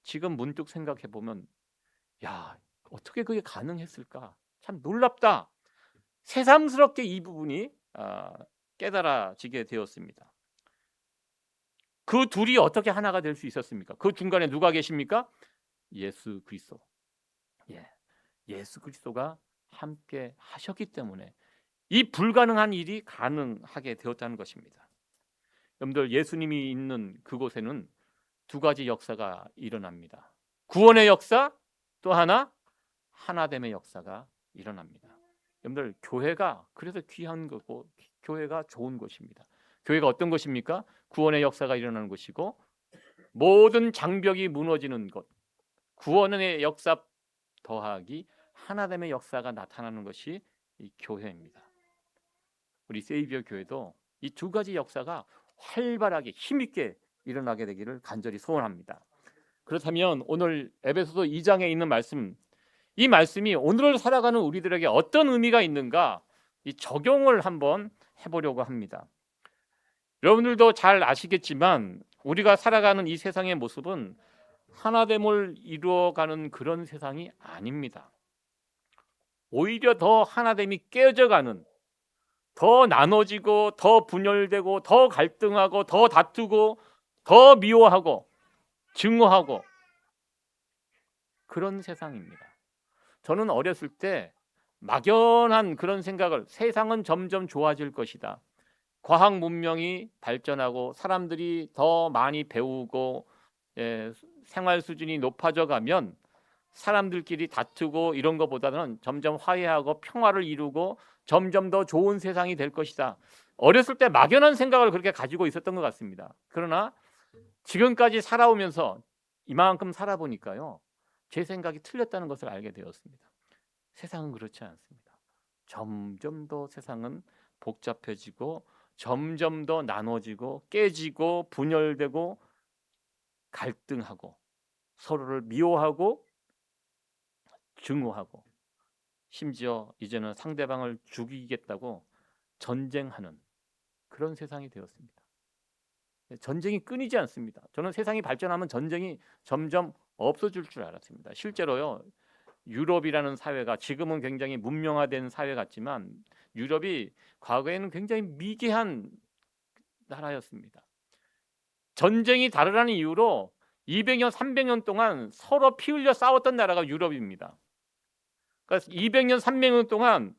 지금 문득 생각해 보면, 야, 어떻게 그게 가능했을까? 참 놀랍다. 새삼스럽게 이 부분이 깨달아지게 되었습니다. 그 둘이 어떻게 하나가 될 수 있었습니까? 그 중간에 누가 계십니까? 예수 그리스도. 예, 예수 그리스도가 함께 하셨기 때문에 이 불가능한 일이 가능하게 되었다는 것입니다. 여러분들, 예수님이 있는 그곳에는 두 가지 역사가 일어납니다. 구원의 역사, 또 하나됨의 역사가 일어납니다. 여러분들, 교회가 그래서 귀한 거고 교회가 좋은 것입니다. 교회가 어떤 것입니까? 구원의 역사가 일어나는 것이고 모든 장벽이 무너지는 것, 구원의 역사 더하기 하나됨의 역사가 나타나는 것이 이 교회입니다. 우리 세이비어 교회도 이 두 가지 역사가 활발하게 힘있게 일어나게 되기를 간절히 소원합니다. 그렇다면 오늘 에베소서 2장에 있는 말씀, 이 말씀이 오늘을 살아가는 우리들에게 어떤 의미가 있는가, 이 적용을 한번 해보려고 합니다. 여러분들도 잘 아시겠지만 우리가 살아가는 이 세상의 모습은 하나됨을 이루어가는 그런 세상이 아닙니다. 오히려 더 하나됨이 깨져가는, 더 나눠지고 더 분열되고 더 갈등하고 더 다투고 더 미워하고 증오하고 그런 세상입니다. 저는 어렸을 때 막연한 그런 생각을, 세상은 점점 좋아질 것이다, 과학 문명이 발전하고 사람들이 더 많이 배우고 생활 수준이 높아져 가면 사람들끼리 다투고 이런 것보다는 점점 화해하고 평화를 이루고 점점 더 좋은 세상이 될 것이다. 어렸을 때 막연한 생각을 그렇게 가지고 있었던 것 같습니다. 그러나 지금까지 살아오면서 이만큼 살아보니까요, 제 생각이 틀렸다는 것을 알게 되었습니다. 세상은 그렇지 않습니다. 점점 더 세상은 복잡해지고 점점 더 나눠지고 깨지고 분열되고 갈등하고 서로를 미워하고 증오하고 심지어 이제는 상대방을 죽이겠다고 전쟁하는 그런 세상이 되었습니다. 전쟁이 끊이지 않습니다. 저는 세상이 발전하면 전쟁이 점점 없어질 줄 알았습니다. 실제로요, 유럽이라는 사회가 지금은 굉장히 문명화된 사회 같지만 유럽이 과거에는 굉장히 미개한 나라였습니다. 전쟁이 다르라는 이유로 200년, 300년 동안 서로 피 흘려 싸웠던 나라가 유럽입니다. 그러니까 200년, 300년 동안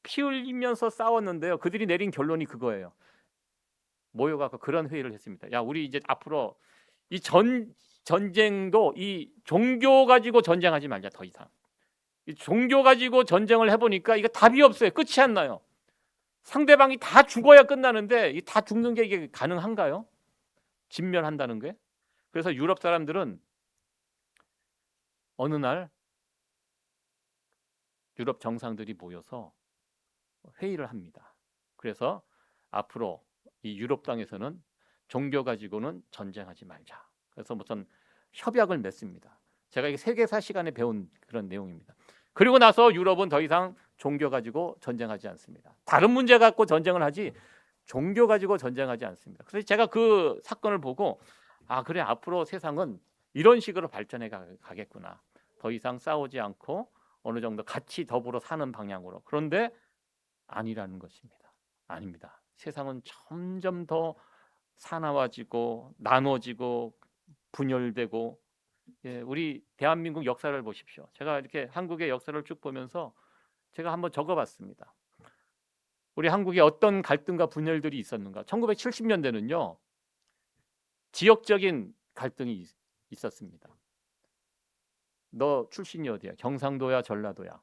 피 흘리면서 싸웠는데요, 그들이 내린 결론이 그거예요. 모여가지고 그런 회의를 했습니다. 야, 우리 이제 앞으로 이 전쟁도 이 종교 가지고 전쟁하지 말자. 더 이상 이 종교 가지고 전쟁을 해보니까 이거 답이 없어요. 끝이 안 나요. 상대방이 다 죽어야 끝나는데 이 다 죽는 게 이게 가능한가요? 진멸한다는 게. 그래서 유럽 사람들은 어느 날 유럽 정상들이 모여서 회의를 합니다. 그래서 앞으로 이 유럽 땅에서는 종교 가지고는 전쟁하지 말자. 그래서 무슨 협약을 맺습니다. 제가 이게 세계사 시간에 배운 그런 내용입니다. 그리고 나서 유럽은 더 이상 종교 가지고 전쟁하지 않습니다. 다른 문제 갖고 전쟁을 하지 종교 가지고 전쟁하지 않습니다. 그래서 제가 그 사건을 보고 그래, 앞으로 세상은 이런 식으로 발전해 가겠구나. 더 이상 싸우지 않고 어느 정도 같이 더불어 사는 방향으로. 그런데 아니라는 것입니다. 아닙니다. 세상은 점점 더 사나워지고 나눠지고 분열되고, 우리 대한민국 역사를 보십시오. 제가 이렇게 한국의 역사를 쭉 보면서 제가 한번 적어봤습니다. 우리 한국에 어떤 갈등과 분열들이 있었는가. 1970년대는요 지역적인 갈등이 있었습니다. 너 출신이 어디야? 경상도야, 전라도야?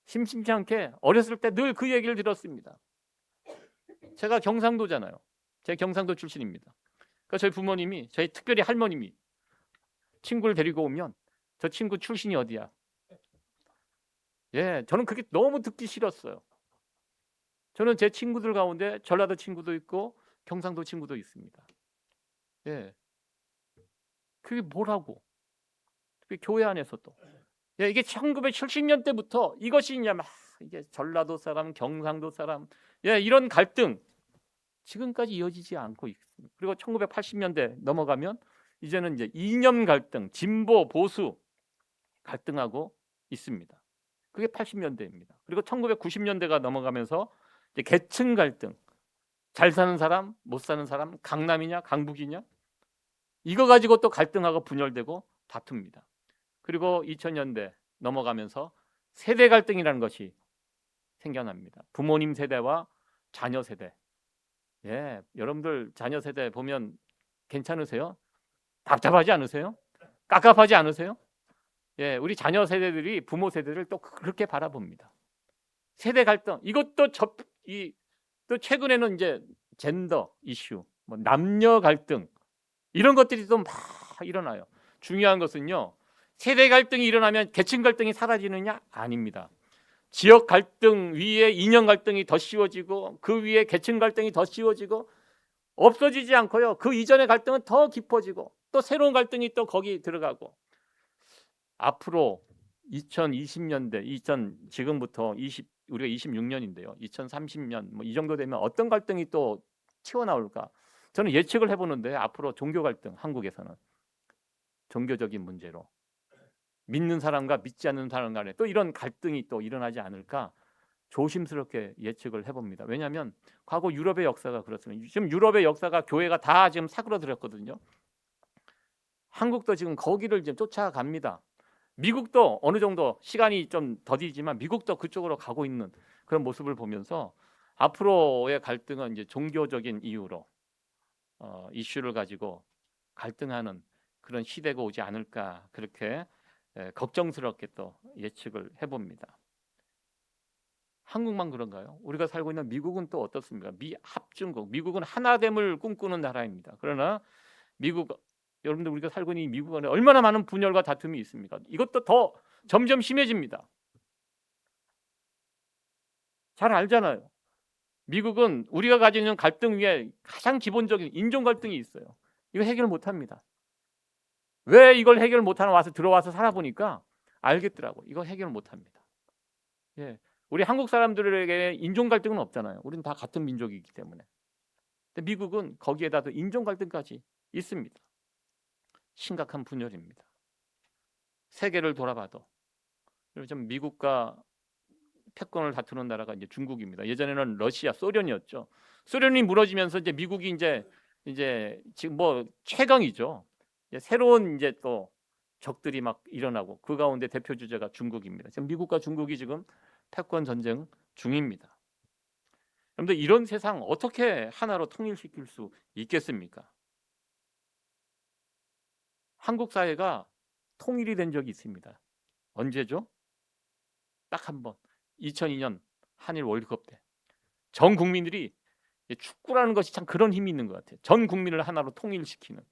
심심치 않게 어렸을 때 늘 그 얘기를 들었습니다. 제가 경상도잖아요. 제가 경상도 출신입니다. 그러니까 저희 부모님이, 저희 특별히 할머님이 친구를 데리고 오면 저 친구 출신이 어디야? 저는 그게 너무 듣기 싫었어요. 저는 제 친구들 가운데 전라도 친구도 있고 경상도 친구도 있습니다. 그게 뭐라고? 그게 교회 안에서도. 이게 1970년대부터 이것이 이제 막 이게 전라도 사람, 경상도 사람, 이런 갈등 지금까지 이어지지 않고 있습니다. 그리고 1980년대 넘어가면 이제는 이제 이념 갈등, 진보, 보수 갈등하고 있습니다. 그게 80년대입니다. 그리고 1990년대가 넘어가면서 이제 계층 갈등, 잘 사는 사람, 못 사는 사람, 강남이냐, 강북이냐, 이거 가지고 또 갈등하고 분열되고 다툽니다. 그리고 2000년대 넘어가면서 세대 갈등이라는 것이 생겨납니다. 부모님 세대와 자녀 세대. 예, 여러분들 자녀 세대 보면 괜찮으세요? 답답하지 않으세요? 깝깝하지 않으세요? 예, 우리 자녀 세대들이 부모 세대를 또 그렇게 바라봅니다. 세대 갈등. 이것도 또 최근에는 이제 젠더 이슈, 뭐 남녀 갈등 이런 것들이 또 막 일어나요. 중요한 것은요. 세대 갈등이 일어나면 계층 갈등이 사라지느냐? 아닙니다. 지역 갈등 위에 이념 갈등이 더 씌워지고 그 위에 계층 갈등이 더 씌워지고 없어지지 않고요. 그 이전의 갈등은 더 깊어지고 또 새로운 갈등이 또 거기 들어가고 앞으로 2020년대 지금부터 우리가 26년인데요. 2030년 뭐 이 정도 되면 어떤 갈등이 또 튀어나올까? 저는 예측을 해보는데 앞으로 종교 갈등 한국에서는 종교적인 문제로 믿는 사람과 믿지 않는 사람 간에 또 이런 갈등이 또 일어나지 않을까 조심스럽게 예측을 해봅니다. 왜냐하면 과거 유럽의 역사가 그렇습니다. 지금 유럽의 역사가 교회가 다 지금 사그러들었거든요. 한국도 지금 거기를 지금 쫓아갑니다. 미국도 어느 정도 시간이 좀 더디지만 미국도 그쪽으로 가고 있는 그런 모습을 보면서 앞으로의 갈등은 이제 종교적인 이유로 이슈를 가지고 갈등하는 그런 시대가 오지 않을까 그렇게 걱정스럽게 또 예측을 해봅니다. 한국만 그런가요? 우리가 살고 있는 미국은 또 어떻습니까? 미합중국, 미국은 하나됨을 꿈꾸는 나라입니다. 그러나 여러분들 우리가 살고 있는 이 미국 안에 얼마나 많은 분열과 다툼이 있습니까? 이것도 더 점점 심해집니다. 잘 알잖아요. 미국은 우리가 가지고 있는 갈등 위에 가장 기본적인 인종 갈등이 있어요. 이거 해결 못합니다. 왜 이걸 해결 못하나 들어와서 살아보니까 알겠더라고. 이거 해결 못합니다. 예, 우리 한국 사람들에게 인종 갈등은 없잖아요. 우리는 다 같은 민족이기 때문에. 근데 미국은 거기에다 도 인종 갈등까지 있습니다. 심각한 분열입니다. 세계를 돌아봐도 요즘 미국과 패권을 다투는 나라가 이제 중국입니다. 예전에는 러시아, 소련이었죠. 소련이 무너지면서 이제 미국이 이제 지금 뭐 최강이죠. 새로운 이제 또 적들이 막 일어나고 그 가운데 대표 주제가 중국입니다. 지금 미국과 중국이 지금 패권 전쟁 중입니다. 그런데 이런 세상 어떻게 하나로 통일시킬 수 있겠습니까? 한국 사회가 통일이 된 적이 있습니다. 언제죠? 딱 한 번. 2002년 한일 월드컵 때. 전 국민들이 축구라는 것이 참 그런 힘이 있는 것 같아요. 전 국민을 하나로 통일시키는.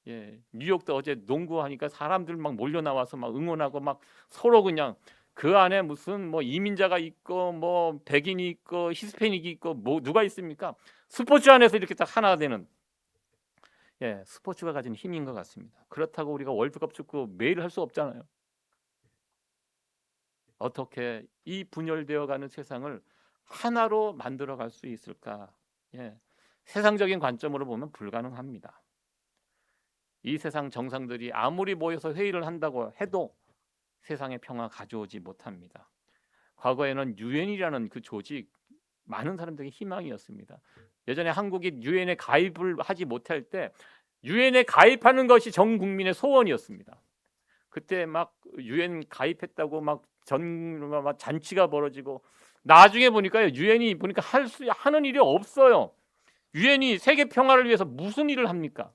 예, 뉴욕도 어제 농구하니까 사람들 막 몰려 나와서 막 응원하고 막 서로 그냥 그 안에 무슨 뭐 이민자가 있고 뭐 백인이 있고 히스패닉이 있고 뭐 누가 있습니까? 스포츠 안에서 이렇게 딱 하나 되는 스포츠가 가진 힘인 것 같습니다. 그렇다고 우리가 월드컵 축구 매일 할 수 없잖아요. 어떻게 이 분열되어 가는 세상을 하나로 만들어 갈 수 있을까? 세상적인 관점으로 보면 불가능합니다. 이 세상 정상들이 아무리 모여서 회의를 한다고 해도 세상의 평화 가져오지 못합니다. 과거에는 유엔이라는 그 조직 많은 사람들의 희망이었습니다. 예전에 한국이 유엔에 가입을 하지 못할 때 유엔에 가입하는 것이 전 국민의 소원이었습니다. 그때 막 유엔 가입했다고 막 잔치가 벌어지고 나중에 보니까요 유엔이 보니까 하는 일이 없어요. 유엔이 세계 평화를 위해서 무슨 일을 합니까?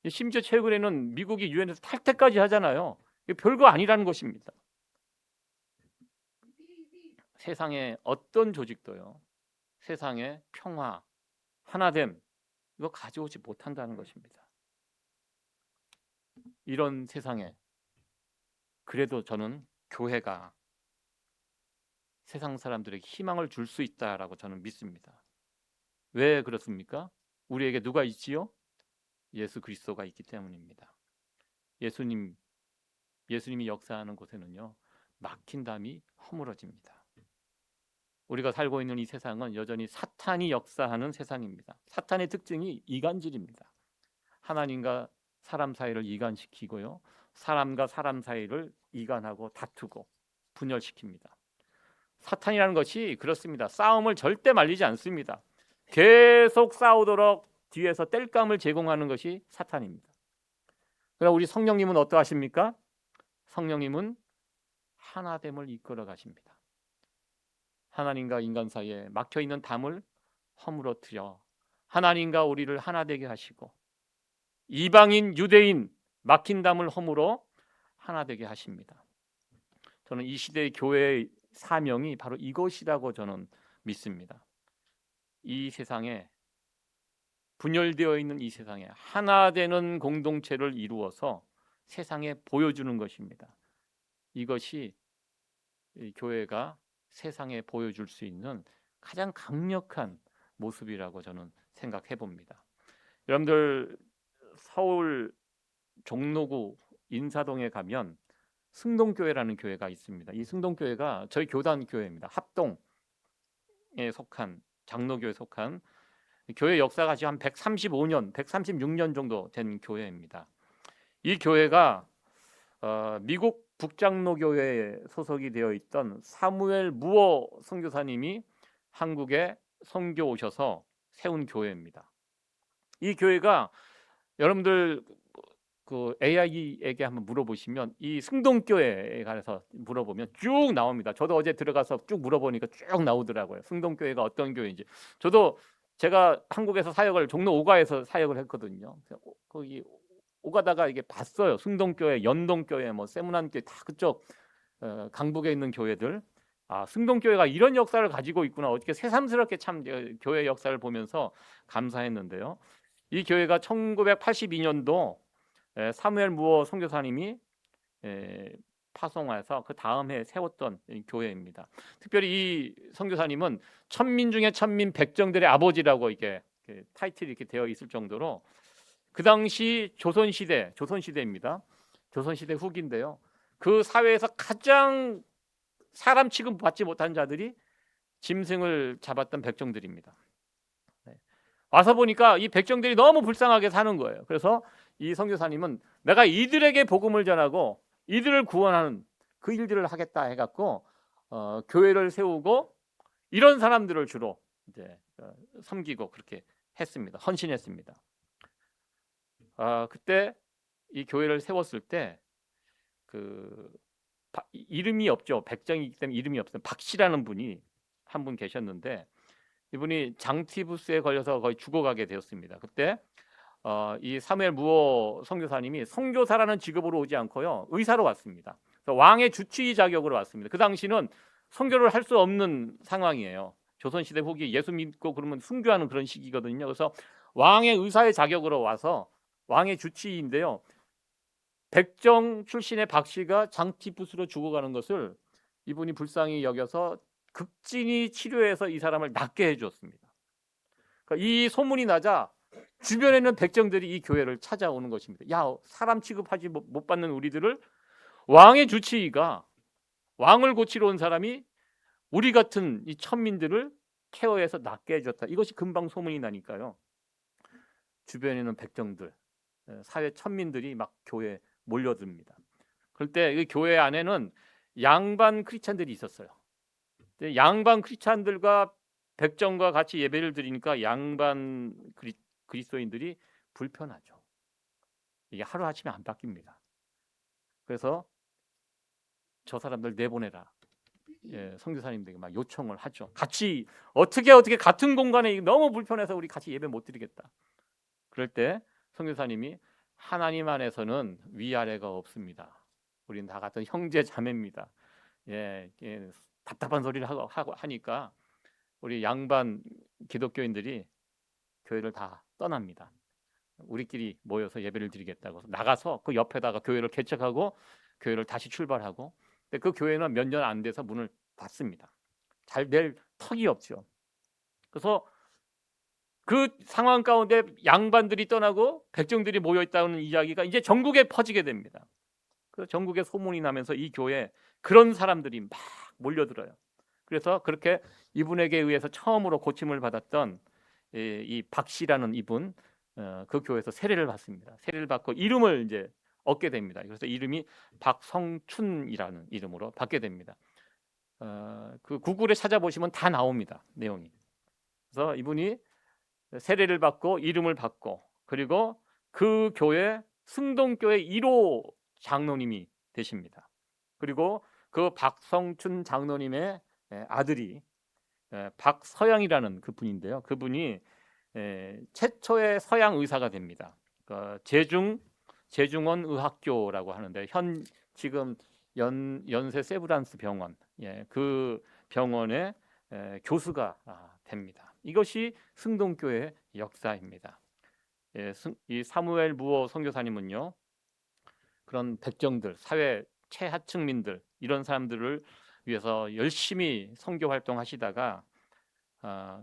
심지어 최근에는 미국이 유엔에서 탈퇴까지 하잖아요. 이게 별거 아니라는 것입니다. 세상에 어떤 조직도요 세상의 평화, 하나됨 이거 가져오지 못한다는 것입니다. 이런 세상에 그래도 저는 교회가 세상 사람들에게 희망을 줄 수 있다라고 저는 믿습니다. 왜 그렇습니까? 우리에게 누가 있지요? 예수 그리스도가 있기 때문입니다. 예수님이 역사하는 곳에는요 막힌 담이 허물어집니다. 우리가 살고 있는 이 세상은 여전히 사탄이 역사하는 세상입니다. 사탄의 특징이 이간질입니다. 하나님과 사람 사이를 이간시키고요. 사람과 사람 사이를 이간하고 다투고 분열시킵니다. 사탄이라는 것이 그렇습니다. 싸움을 절대 말리지 않습니다. 계속 싸우도록 뒤에서 땔감을 제공하는 것이 사탄입니다. 그러나 우리 성령님은 어떠하십니까? 성령님은 하나됨을 이끌어 가십니다. 하나님과 인간 사이에 막혀 있는 담을 허물어뜨려 하나님과 우리를 하나 되게 하시고 이방인 유대인 막힌 담을 허물어 하나 되게 하십니다. 저는 이 시대의 교회의 사명이 바로 이것이라고 저는 믿습니다. 이 세상에 분열되어 있는 이 세상에 하나 되는 공동체를 이루어서 세상에 보여주는 것입니다. 이것이 이 교회가 세상에 보여줄 수 있는 가장 강력한 모습이라고 저는 생각해 봅니다. 여러분들 서울 종로구 인사동에 가면 승동교회라는 교회가 있습니다. 이 승동교회가 저희 교단 교회입니다. 합동에 속한 장로교에 속한 교회 역사가 지금 한 135년, 136년 정도 된 교회입니다. 이 교회가 미국 북장로교회에 소속이 되어 있던 사무엘 무어 선교사님이 한국에 선교 오셔서 세운 교회입니다. 이 교회가 여러분들 그 AI에게 한번 물어보시면 이 승동교회에 관해서 물어보면 쭉 나옵니다. 저도 어제 들어가서 쭉 물어보니까 쭉 나오더라고요. 승동교회가 어떤 교회인지. 저도 제가 한국에서 사역을 종로 5가에서 사역을 했거든요. 거기 오가다가 이게 봤어요. 승동교회, 연동교회, 뭐 세문안교회 다 그쪽 강북에 있는 교회들. 아, 승동교회가 이런 역사를 가지고 있구나. 어떻게 새삼스럽게 참 교회 역사를 보면서 감사했는데요. 이 교회가 1982년도 사무엘 무어 선교사님이 파송해서 그 다음 해 세웠던 교회입니다. 특별히 이 선교사님은 천민 중에 천민 백정들의 아버지라고 이게 타이틀이 이렇게 되어 있을 정도로 그 당시 조선시대입니다. 조선시대 후기인데요. 그 사회에서 가장 사람 취급받지 못한 자들이 짐승을 잡았던 백정들입니다. 와서 보니까 이 백정들이 너무 불쌍하게 사는 거예요. 그래서 이 선교사님은 내가 이들에게 복음을 전하고 이들을 구원하는 그 일들을 하겠다 해갖고 교회를 세우고 이런 사람들을 주로 이제 섬기고 그렇게 했습니다. 헌신했습니다. 그때 이 교회를 세웠을 때 그 이름이 없죠. 백정이기 때문에 이름이 없어요. 박씨라는 분이 한 분 계셨는데 이분이 장티푸스에 걸려서 거의 죽어가게 되었습니다. 그때 이 사무엘 무어 선교사님이 선교사라는 직업으로 오지 않고요 의사로 왔습니다. 그래서 왕의 주치의 자격으로 왔습니다. 그 당시는 선교를 할 수 없는 상황이에요. 조선시대 후기 예수 믿고 그러면 순교하는 그런 시기거든요. 그래서 왕의 의사의 자격으로 와서 왕의 주치의인데요. 백정 출신의 박씨가 장티푸스로 죽어가는 것을 이분이 불쌍히 여겨서 극진히 치료해서 이 사람을 낫게 해주었습니다. 그러니까 이 소문이 나자 주변에 있는 백정들이 이 교회를 찾아오는 것입니다. 야, 사람 취급하지 못 받는 우리들을 왕의 주치의가 왕을 고치러 온 사람이 우리 같은 이 천민들을 케어해서 낫게 해줬다. 이것이 금방 소문이 나니까요. 주변에 있는 백정들, 사회 천민들이 막 교회에 몰려듭니다. 그럴 때 이 교회 안에는 양반 크리스찬들이 있었어요. 양반 크리스찬들과 백정과 같이 예배를 드리니까 양반 그리스도인들이 불편하죠. 이게 하루아침에 안 바뀝니다. 그래서 저 사람들 내보내라. 선교사님들에게 막 요청을 하죠. 같이 어떻게 같은 공간에 너무 불편해서 우리 같이 예배 못 드리겠다. 그럴 때 선교사님이 하나님 안에서는 위아래가 없습니다. 우리는 다 같은 형제 자매입니다. 답답한 소리를 하고 하니까 우리 양반 기독교인들이 교회를 다 떠납니다. 우리끼리 모여서 예배를 드리겠다고 나가서 그 옆에다가 교회를 개척하고 교회를 다시 출발하고 근데 그 교회는 몇 년 안 돼서 문을 닫습니다. 잘 될 턱이 없죠. 그래서 그 상황 가운데 양반들이 떠나고 백정들이 모여 있다는 이야기가 이제 전국에 퍼지게 됩니다. 그 전국에 소문이 나면서 이 교회에 그런 사람들이 막 몰려들어요. 그래서 그렇게 이분에게 의해서 처음으로 고침을 받았던 이 박씨라는 이분 그 교회에서 세례를 받습니다. 세례를 받고 이름을 이제 얻게 됩니다. 그래서 이름이 박성춘이라는 이름으로 받게 됩니다. 그 구글에 찾아보시면 다 나옵니다. 내용이. 그래서 이분이 세례를 받고 이름을 받고 그리고 그 교회 승동교회 1호 장로님이 되십니다. 그리고 그 박성춘 장로님의 아들이 박서양이라는 그 분인데요. 그분이 최초의 서양 의사가 됩니다. 제중원 의학교라고 하는데 지금 연세 세브란스 병원, 그 병원의 교수가 됩니다. 이것이 승동교회의 역사입니다. 이 사무엘 무어 선교사님은요, 그런 백정들, 사회 최하층민들, 이런 사람들을 위해서 열심히 선교 활동하시다가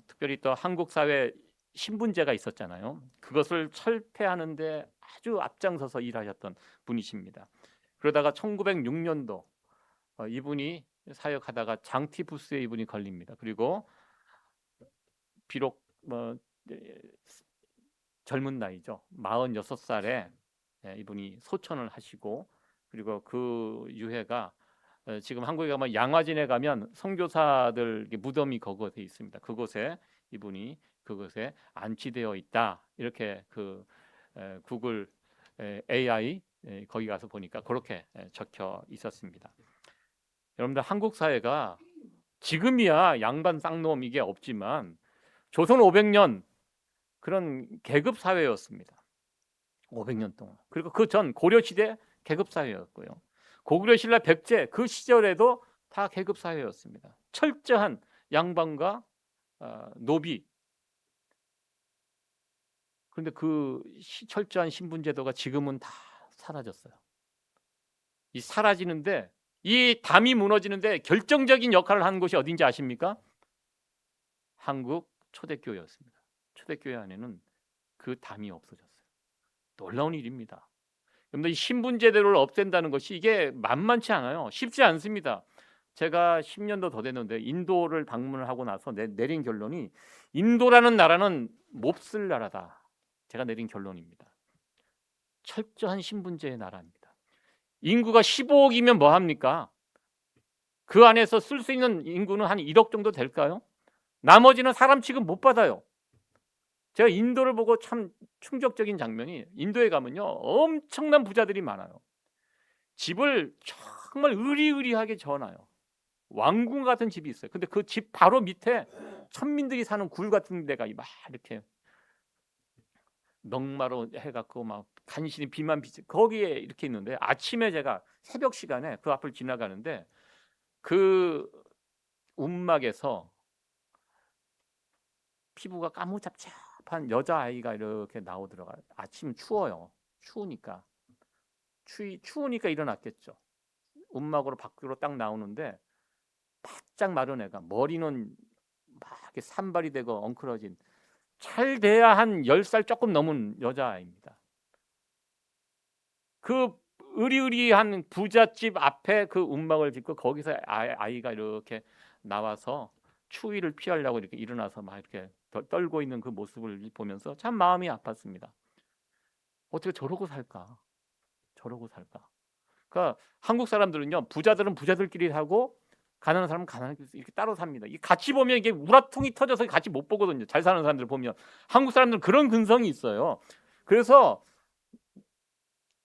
특별히 또 한국 사회 신분제가 있었잖아요. 그것을 철폐하는데 아주 앞장서서 일하셨던 분이십니다. 그러다가 1906년도 이분이 사역하다가 장티푸스에 이분이 걸립니다. 그리고 비록 젊은 나이죠. 46살에 이분이 소천을 하시고, 그리고 그 유해가 지금 한국에 가면 양화진에 가면 선교사들 무덤이 그곳에 있습니다. 그곳에 이분이 그곳에 안치되어 있다. 이렇게 그 구글 AI 거기 가서 보니까 그렇게 적혀 있었습니다. 여러분들, 한국 사회가 지금이야 양반 쌍놈 이게 없지만 조선 500년 그런 계급 사회였습니다. 500년 동안. 그리고 그 전 고려 시대 계급 사회였고요. 고구려 신라 백제 그 시절에도 다 계급 사회였습니다. 철저한 양반과 노비. 그런데 그 철저한 신분 제도가 지금은 다 사라졌어요. 이 사라지는데, 이 담이 무너지는데 결정적인 역할을 한 곳이 어딘지 아십니까? 한국 초대교회였습니다. 초대교회 안에는 그 담이 없어졌어요. 놀라운 일입니다. 그런데 이 신분 제도를 없앤다는 것이 이게 만만치 않아요. 쉽지 않습니다. 제가 10년도 더 됐는데 인도를 방문을 하고 나서 내린 결론이, 인도라는 나라는 몹쓸 나라다. 제가 내린 결론입니다. 철저한 신분제의 나라입니다. 인구가 15억이면 뭐 합니까? 그 안에서 쓸 수 있는 인구는 한 1억 정도 될까요? 나머지는 사람 취급 못 받아요. 제가 인도를 보고 참 충격적인 장면이, 인도에 가면요 엄청난 부자들이 많아요. 집을 정말 으리으리하게 지어놔요. 왕궁 같은 집이 있어요. 근데 그 집 바로 밑에 천민들이 사는 굴 같은 데가 막 이렇게 넉마로 해갖고 막 간신히 비만 비치, 거기에 이렇게 있는데, 아침에 제가 새벽 시간에 그 앞을 지나가는데 그 움막에서 피부가 까무잡잡한 여자아이가 이렇게 나오더라고요. 아침 추워요. 추우니까 일어났겠죠. 움막으로 밖으로 딱 나오는데 바짝 마른 애가, 머리는 막 이렇게 산발이 되고 엉클어진, 잘 돼야 한 10살 조금 넘은 여자아이입니다. 그 으리으리한 부잣집 앞에 그 움막을 짓고 거기서 아이가 이렇게 나와서 추위를 피하려고 이렇게 일어나서 막 이렇게 떨고 있는 그 모습을 보면서 참 마음이 아팠습니다. 어떻게 저러고 살까? 그러니까 한국 사람들은요, 부자들은 부자들끼리 하고 가난한 사람은 가난하게 이렇게 따로 삽니다. 이 같이 보면 이게 우라통이 터져서 같이 못 보거든요. 잘 사는 사람들 보면. 한국 사람들은 그런 근성이 있어요. 그래서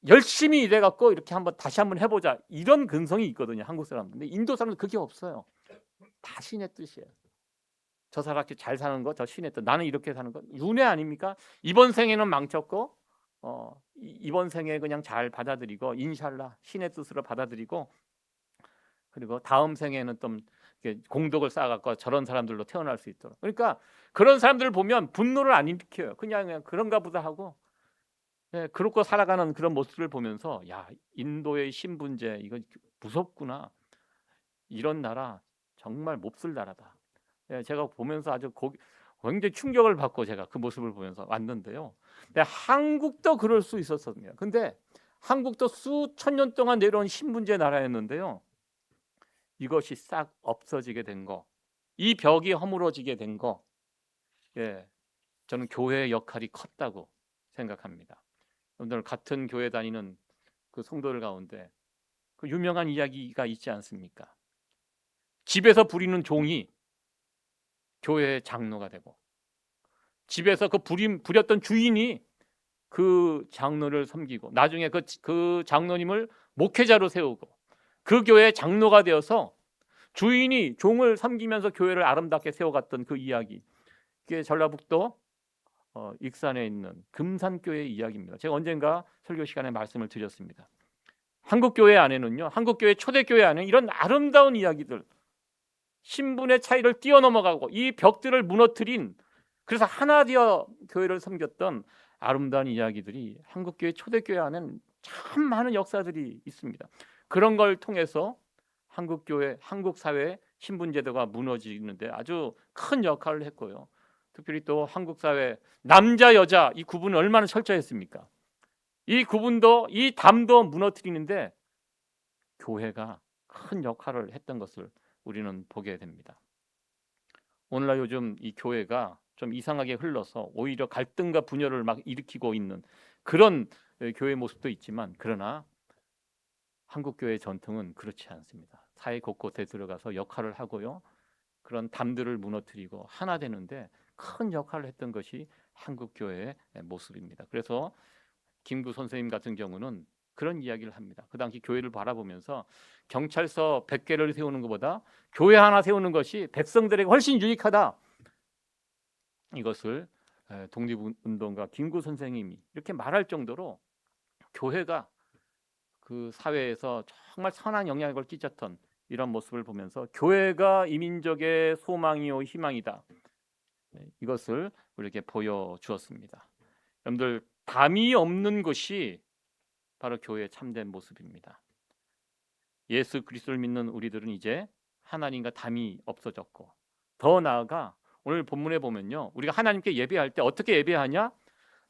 열심히 일해갖고 이렇게 다시 한번 해보자, 이런 근성이 있거든요, 한국 사람들. 근데 인도 사람은 그게 없어요. 다 신의 뜻이에요. 저 사람 잘 사는 거, 저 신의 뜻. 나는 이렇게 사는 거 윤회 아닙니까? 이번 생에는 망쳤고 이번 생에 그냥 잘 받아들이고 인샬라 신의 뜻으로 받아들이고, 그리고 다음 생에는 좀 공덕을 쌓아갖고 저런 사람들로 태어날 수 있도록. 그러니까 그런 사람들을 보면 분노를 안 일으켜요. 그냥 그런가 보다 하고, 그렇고 살아가는 그런 모습을 보면서, 야, 인도의 신분제 이거 무섭구나. 이런 나라 정말 몹쓸 나라다. 제가 보면서 아주 굉장히 충격을 받고 제가 그 모습을 보면서 왔는데요. 근데 한국도 그럴 수 있었습니다. 근데 한국도 수천 년 동안 내려온 신분제 나라였는데요. 이것이 싹 없어지게 된 거, 이 벽이 허물어지게 된 거, 저는 교회의 역할이 컸다고 생각합니다. 여러분들, 같은 교회 다니는 그 성도들 가운데 그 유명한 이야기가 있지 않습니까? 집에서 부리는 종이 교회의 장로가 되고, 집에서 그 부렸던 주인이 그 장로를 섬기고, 나중에 그 장로님을 목회자로 세우고, 그 교회의 장로가 되어서 주인이 종을 섬기면서 교회를 아름답게 세워갔던 그 이야기, 이게 전라북도 익산에 있는 금산교회 이야기입니다. 제가 언젠가 설교 시간에 말씀을 드렸습니다. 한국교회 안에는요, 한국교회 초대교회 안에 이런 아름다운 이야기들, 신분의 차이를 뛰어넘어가고 이 벽들을 무너뜨린, 그래서 하나 되어 교회를 섬겼던 아름다운 이야기들이 한국교회 초대교회 안에는 참 많은 역사들이 있습니다. 그런 걸 통해서 한국교회, 한국사회의 신분제도가 무너지는데 아주 큰 역할을 했고요. 특별히 또 한국사회 남자 여자 이 구분은 얼마나 철저했습니까? 이 구분도, 이 담도 무너뜨리는데 교회가 큰 역할을 했던 것을 우리는 보게 됩니다. 오늘날 요즘 이 교회가 좀 이상하게 흘러서 오히려 갈등과 분열을 막 일으키고 있는 그런 교회 모습도 있지만, 그러나 한국교회의 전통은 그렇지 않습니다. 사회 곳곳에 들어가서 역할을 하고요, 그런 담들을 무너뜨리고 하나 되는데 큰 역할을 했던 것이 한국교회의 모습입니다. 그래서 김구 선생님 같은 경우는 그런 이야기를 합니다. 그 당시 교회를 바라보면서 경찰서 100개를 세우는 것보다 교회 하나 세우는 것이 백성들에게 훨씬 유익하다. 이것을 독립운동가 김구 선생님이 이렇게 말할 정도로 교회가 그 사회에서 정말 선한 영향을 끼쳤던 이런 모습을 보면서 교회가 이민족의 소망이요 희망이다. 이것을 우리에게 보여주었습니다. 여러분들, 담이 없는 것이 바로 교회의 참된 모습입니다. 예수 그리스도를 믿는 우리들은 이제 하나님과 담이 없어졌고, 더 나아가 오늘 본문에 보면요, 우리가 하나님께 예배할 때 어떻게 예배하냐?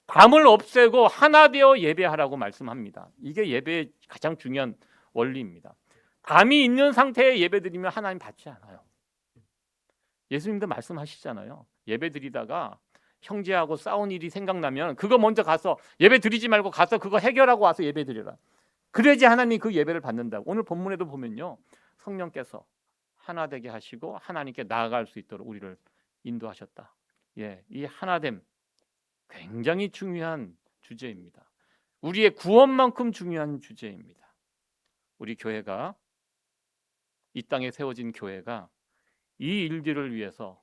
담을 없애고 하나 되어 예배하라고 말씀합니다. 이게 예배의 가장 중요한 원리입니다. 담이 있는 상태에 예배드리면 하나님 받지 않아요. 예수님도 말씀하시잖아요. 예배드리다가 형제하고 싸운 일이 생각나면 그거 먼저 가서 예배 드리지 말고 가서 그거 해결하고 와서 예배 드리라. 그래야지 하나님이 그 예배를 받는다고. 오늘 본문에도 보면요, 성령께서 하나 되게 하시고 하나님께 나아갈 수 있도록 우리를 인도하셨다. 이 하나됨 굉장히 중요한 주제입니다. 우리의 구원만큼 중요한 주제입니다. 우리 교회가, 이 땅에 세워진 교회가 이 일들을 위해서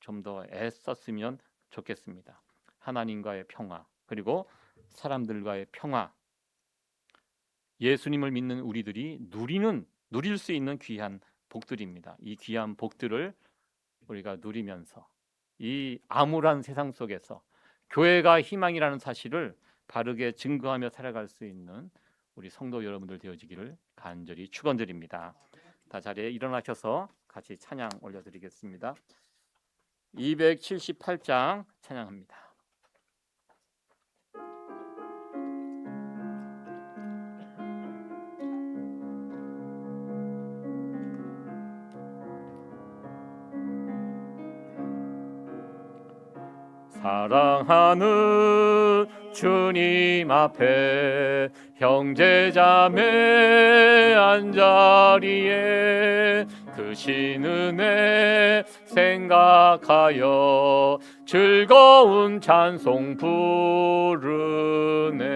좀 더 애썼으면 좋겠습니다. 하나님과의 평화, 그리고 사람들과의 평화, 예수님을 믿는 우리들이 누릴 수 있는 귀한 복들입니다. 이 귀한 복들을 우리가 누리면서 이 암울한 세상 속에서 교회가 희망이라는 사실을 바르게 증거하며 살아갈 수 있는 우리 성도 여러분들 되어지기를 간절히 축원드립니다. 다 자리에 일어나셔서 같이 찬양 올려드리겠습니다. 278장 찬양합니다. 사랑하는 주님 앞에 형제자매 한자리에 크신 은혜 생각하여 즐거운 찬송 부르네.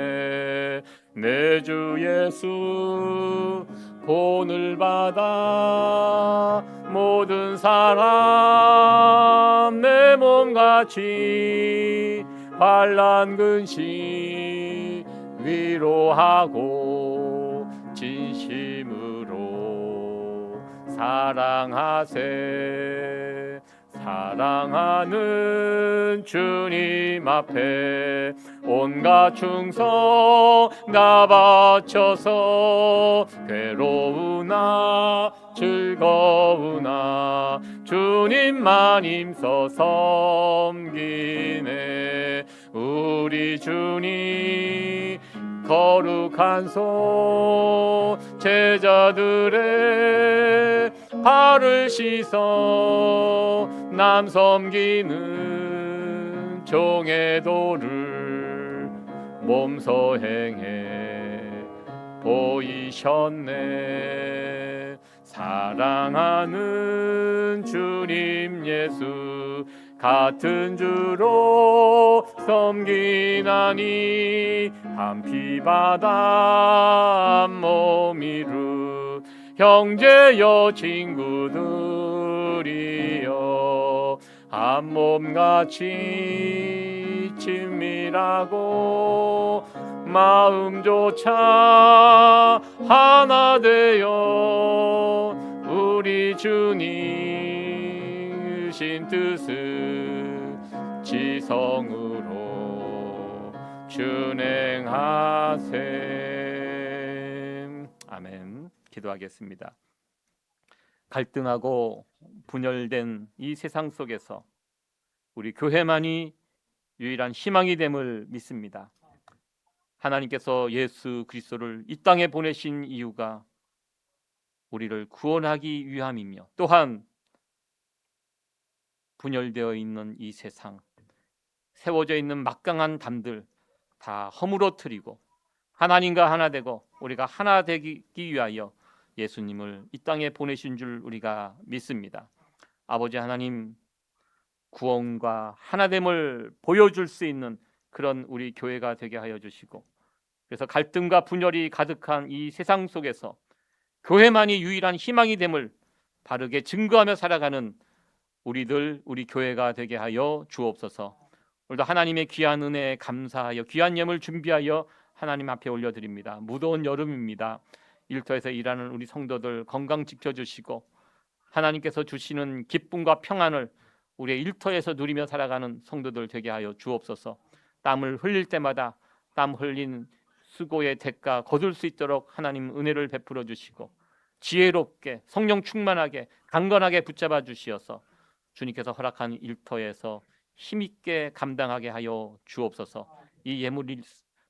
내 주 예수 본을 받아 모든 사람 내 몸같이 환난 근심 위로하고 진심으로 사랑하세. 사랑하는 주님 앞에 온갖 충성 다 바쳐서 괴로우나 즐거우나 주님만 힘써 섬기네. 우리 주님 거룩한 손 제자들의 발을 씻어 남 섬기는 종의 도를 몸소 행해 보이셨네. 사랑하는 주님 예수 같은 주로 섬기나니 한 피 바다 한 몸 이루 형제여 친구들이여 한 몸같이 친밀하고 마음조차 하나 되어 우리 주님 신 뜻을 지성으로 준행하세. 아멘. 기도하겠습니다. 갈등하고 분열된 이 세상 속에서 우리 교회만이 유일한 희망이 됨을 믿습니다. 하나님께서 예수 그리스도를 이 땅에 보내신 이유가 우리를 구원하기 위함이며 또한 분열되어 있는 이 세상, 세워져 있는 막강한 담들 다 허물어뜨리고 하나님과 하나 되고 우리가 하나 되기 위하여 예수님을 이 땅에 보내신 줄 우리가 믿습니다. 아버지 하나님, 구원과 하나됨을 보여줄 수 있는 그런 우리 교회가 되게 하여 주시고, 그래서 갈등과 분열이 가득한 이 세상 속에서 교회만이 유일한 희망이 됨을 바르게 증거하며 살아가는 우리 교회가 되게 하여 주옵소서. 오늘도 하나님의 귀한 은혜에 감사하여 귀한 예물 준비하여 하나님 앞에 올려드립니다. 무더운 여름입니다. 일터에서 일하는 우리 성도들 건강 지켜주시고 하나님께서 주시는 기쁨과 평안을 우리의 일터에서 누리며 살아가는 성도들 되게 하여 주옵소서. 땀을 흘릴 때마다 땀 흘린 수고의 대가 거둘 수 있도록 하나님 은혜를 베풀어 주시고 지혜롭게 성령 충만하게 강건하게 붙잡아 주시어서 주님께서 허락한 일터에서 힘있게 감당하게 하여 주옵소서. 이 예물이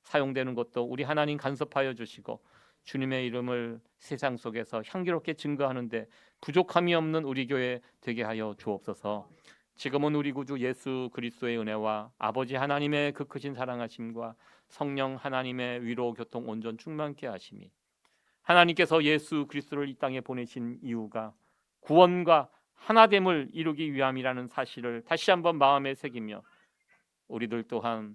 사용되는 것도 우리 하나님 간섭하여 주시고 주님의 이름을 세상 속에서 향기롭게 증거하는데 부족함이 없는 우리 교회 되게 하여 주옵소서. 지금은 우리 구주 예수 그리스도의 은혜와 아버지 하나님의 그 크신 사랑하심과 성령 하나님의 위로 교통 온전 충만케 하심이, 하나님께서 예수 그리스도를 이 땅에 보내신 이유가 구원과 하나됨을 이루기 위함이라는 사실을 다시 한번 마음에 새기며 우리들 또한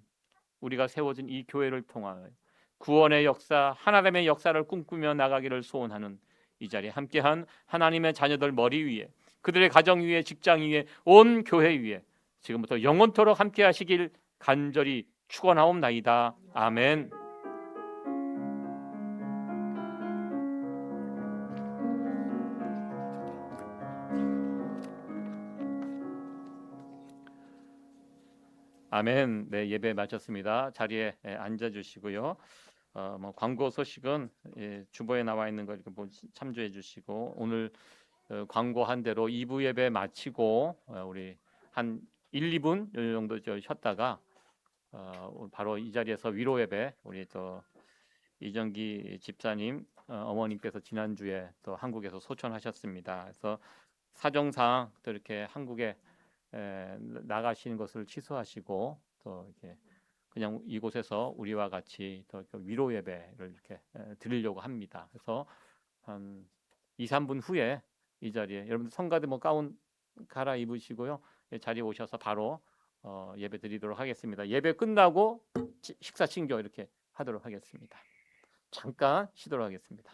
우리가 세워진 이 교회를 통하여 구원의 역사, 하나됨의 역사를 꿈꾸며 나가기를 소원하는 이 자리에 함께한 하나님의 자녀들 머리 위에, 그들의 가정 위에, 직장 위에, 온 교회 위에 지금부터 영원토록 함께 하시길 간절히 축원하옵나이다. 아멘. 아멘. 네, 예배 마쳤습니다. 자리에 앉아 주시고요. 광고 소식은 주보에 나와 있는 거 이렇게 참조해 주시고, 오늘 광고한 대로 2부 예배 마치고 우리 한 1, 2분 정도 쉬었다가 바로 이 자리에서 위로 예배, 우리 또 이정기 집사님 어머님께서 지난주에 또 한국에서 소천하셨습니다. 그래서 사정상 또 이렇게 한국에 나가시는 것을 취소하시고 또 이렇게 그냥 이곳에서 우리와 같이 또 위로 예배를 이렇게 드리려고 합니다. 그래서 한 2, 3분 후에 이 자리에 여러분들 성가대 가운 갈아입으시고요. 자리에 오셔서 바로 예배 드리도록 하겠습니다. 예배 끝나고 식사 신교 이렇게 하도록 하겠습니다. 잠깐 쉬도록 하겠습니다.